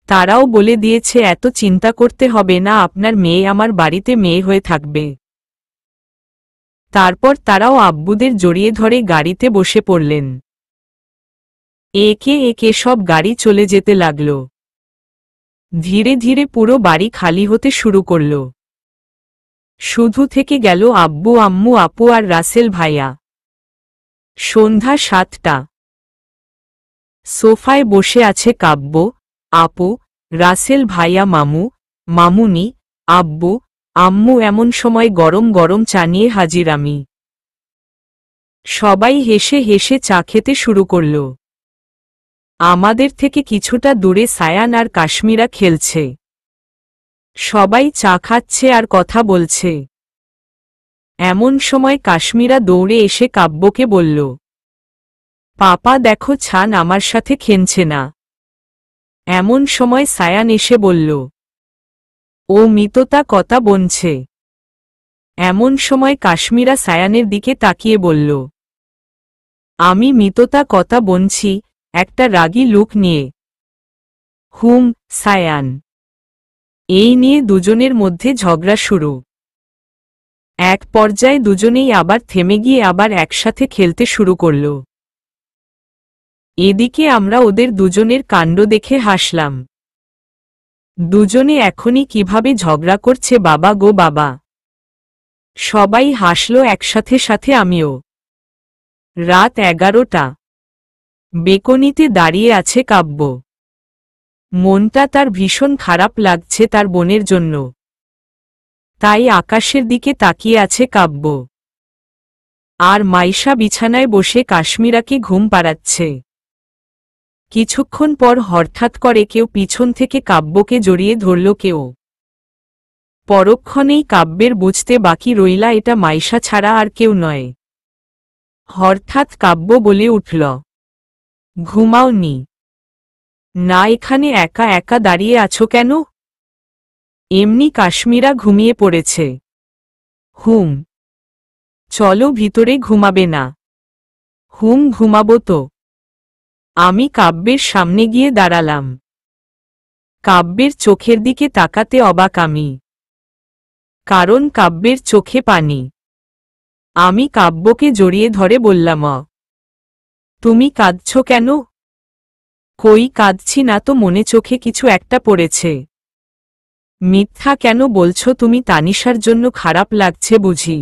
তারাও বলে দিয়েছে এত চিন্তা করতে হবে না, আপনার মেয়ে আমার বাড়িতে মেয়ে হয়ে থাকবে। তারপর তারাও আব্বুদের জড়িয়ে ধরে গাড়িতে বসে পড়লেন। একে একে সব গাড়ি চলে যেতে লাগল। ধীরে ধীরে পুরো বাড়ি খালি হতে শুরু করল। শুধু থেকে গেল আব্বু, আম্মু, আপু আর রাসেল ভাইয়া। সন্ধ্যা 7টা। সোফায় বসে আছে কাব্য, আপু, রাসেল ভাইয়া, মামু, মামুনি, আব্বু, আম্মু। এমন সময় গরম গরম চা নিয়ে হাজির আমি। সবাই হেসে হেসে চা খেতে শুরু করল। আমাদের থেকে কিছুটা দূরে সায়ান আর কাশ্মীরা খেলছে। সবাই চা খাচ্ছে আর কথা বলছে। এমন সময় কাশ্মীরা দৌড়ে এসে কাব্যকে বলল, পাপা দেখো, ছান আমার সাথে খেলছে না। এমন সময় সায়ান এসে বলল, ও মিততা কথা বলছে। এমন সময় কাশ্মীরা সায়ানের দিকে তাকিয়ে বলল, আমি মিততা কথা বলছি, একটা রাগী লুক নিয়ে। হুম, সায়ান। এই নিয়ে দুজনের মধ্যে ঝগড়া শুরু। এক পর্যায়ে দুজনেই আবার থেমে গিয়ে আবার একসাথে খেলতে শুরু করল। এদিকে আমরা ওদের দুজনের কাণ্ড দেখে হাসলাম। দুজনে এখনই কিভাবে ঝগড়া করছে, বাবা গো বাবা। সবাই হাসল একসাথে, সাথে আমিও। রাত 11টা। বেকনিতে দাঁড়িয়ে আছে কাব্য। মনটা তার ভীষণ খারাপ লাগছে তার বোনের জন্য। তাই আকাশের দিকে তাকিয়ে আছে কাব্য। আর মাইশা বিছানায় বসে কাশ্মীরাকে ঘুম পাড়াচ্ছে। কিছুক্ষণ পর হঠাৎ করে কেউ পিছন থেকে কাব্যকে জড়িয়ে ধরল কেউ। পরক্ষণেই কাব্যের বুঝতে বাকি রইলা এটা মাইশা ছাড়া আর কেউ নয়। হঠাৎ কাব্য বলে উঠল, ঘুমাওনি? না, এখানে একা একা দাঁড়িয়ে আছো কেন? এমনি কাশ্মীরা ঘুমিয়ে পড়েছে। হুম। চলো ভিতরে ঘুমাবে না? হুম, ঘুমাবো তো। আমি কাব্যের সামনে গিয়ে দাঁড়ালাম। কাব্যের চোখের দিকে তাকাতে অবাক আমি, কারণ কাব্যের চোখে পানি। আমি কাব্যকে জড়িয়ে ধরে বললাম, তুমি কাঁদছ কেন? কই, কাঁদছি না তো, মনে চোখে কিছু একটা পড়েছে। মিথ্যা কেন বলছো তুমি? তানিশার জন্য খারাপ লাগছে বুঝি?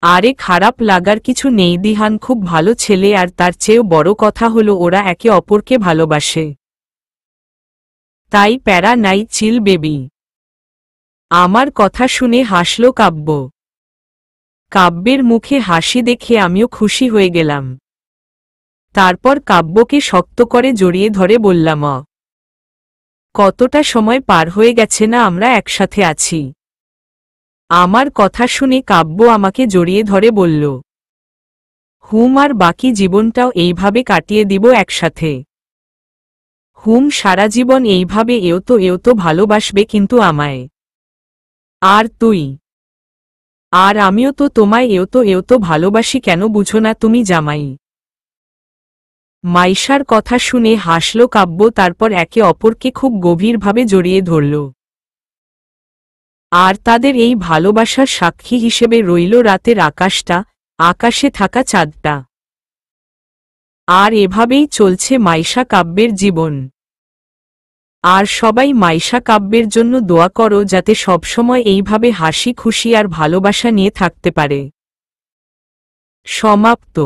আরে খারাপ লাগার কিছু নেই দিহান খুব ভালো ছেলে, আর তার চেয়েও বড় কথা হলো ওরা একে অপরকে ভালোবাসে। তাই প্যারা নাই, চিল বেবি। আমার কথা শুনে হাসল কাব্য। কাব্যের মুখে হাসি দেখে আমিও খুশি হয়ে গেলাম। তারপর কাব্যকে শক্ত করে জড়িয়ে ধরে বললাম, কতটা সময় পার হয়ে গেছে না আমরা একসাথে আছি। আমার কথা শুনে কাব্য আমাকে জড়িয়ে ধরে বলল, হুম, আর বাকি জীবনটাও এইভাবে কাটিয়ে দিব একসাথে। হুম, সারা জীবন এইভাবে এও তো ভালোবাসবে কিন্তু আমায়। আর তুই? আর আমিও তো তোমায় এও তো ভালোবাসি, কেন বুঝো না তুমি জামাই? মাইশার কথা শুনে হাসল কাব্য, তারপর একে অপরকে খুব গভীরভাবে জড়িয়ে ধরল। আর তাদের এই ভালোবাসার সাক্ষী হিসেবে রইল রাতের আকাশটা, আকাশে থাকা চাঁদটা। আর এভাবেই চলছে মাইশা কাব্যের জীবন। আর সবাই মাইশা কাব্যের জন্য দোয়া করো, যাতে সবসময় এইভাবে হাসি খুশি আর ভালোবাসা নিয়ে থাকতে পারে। সমাপ্ত।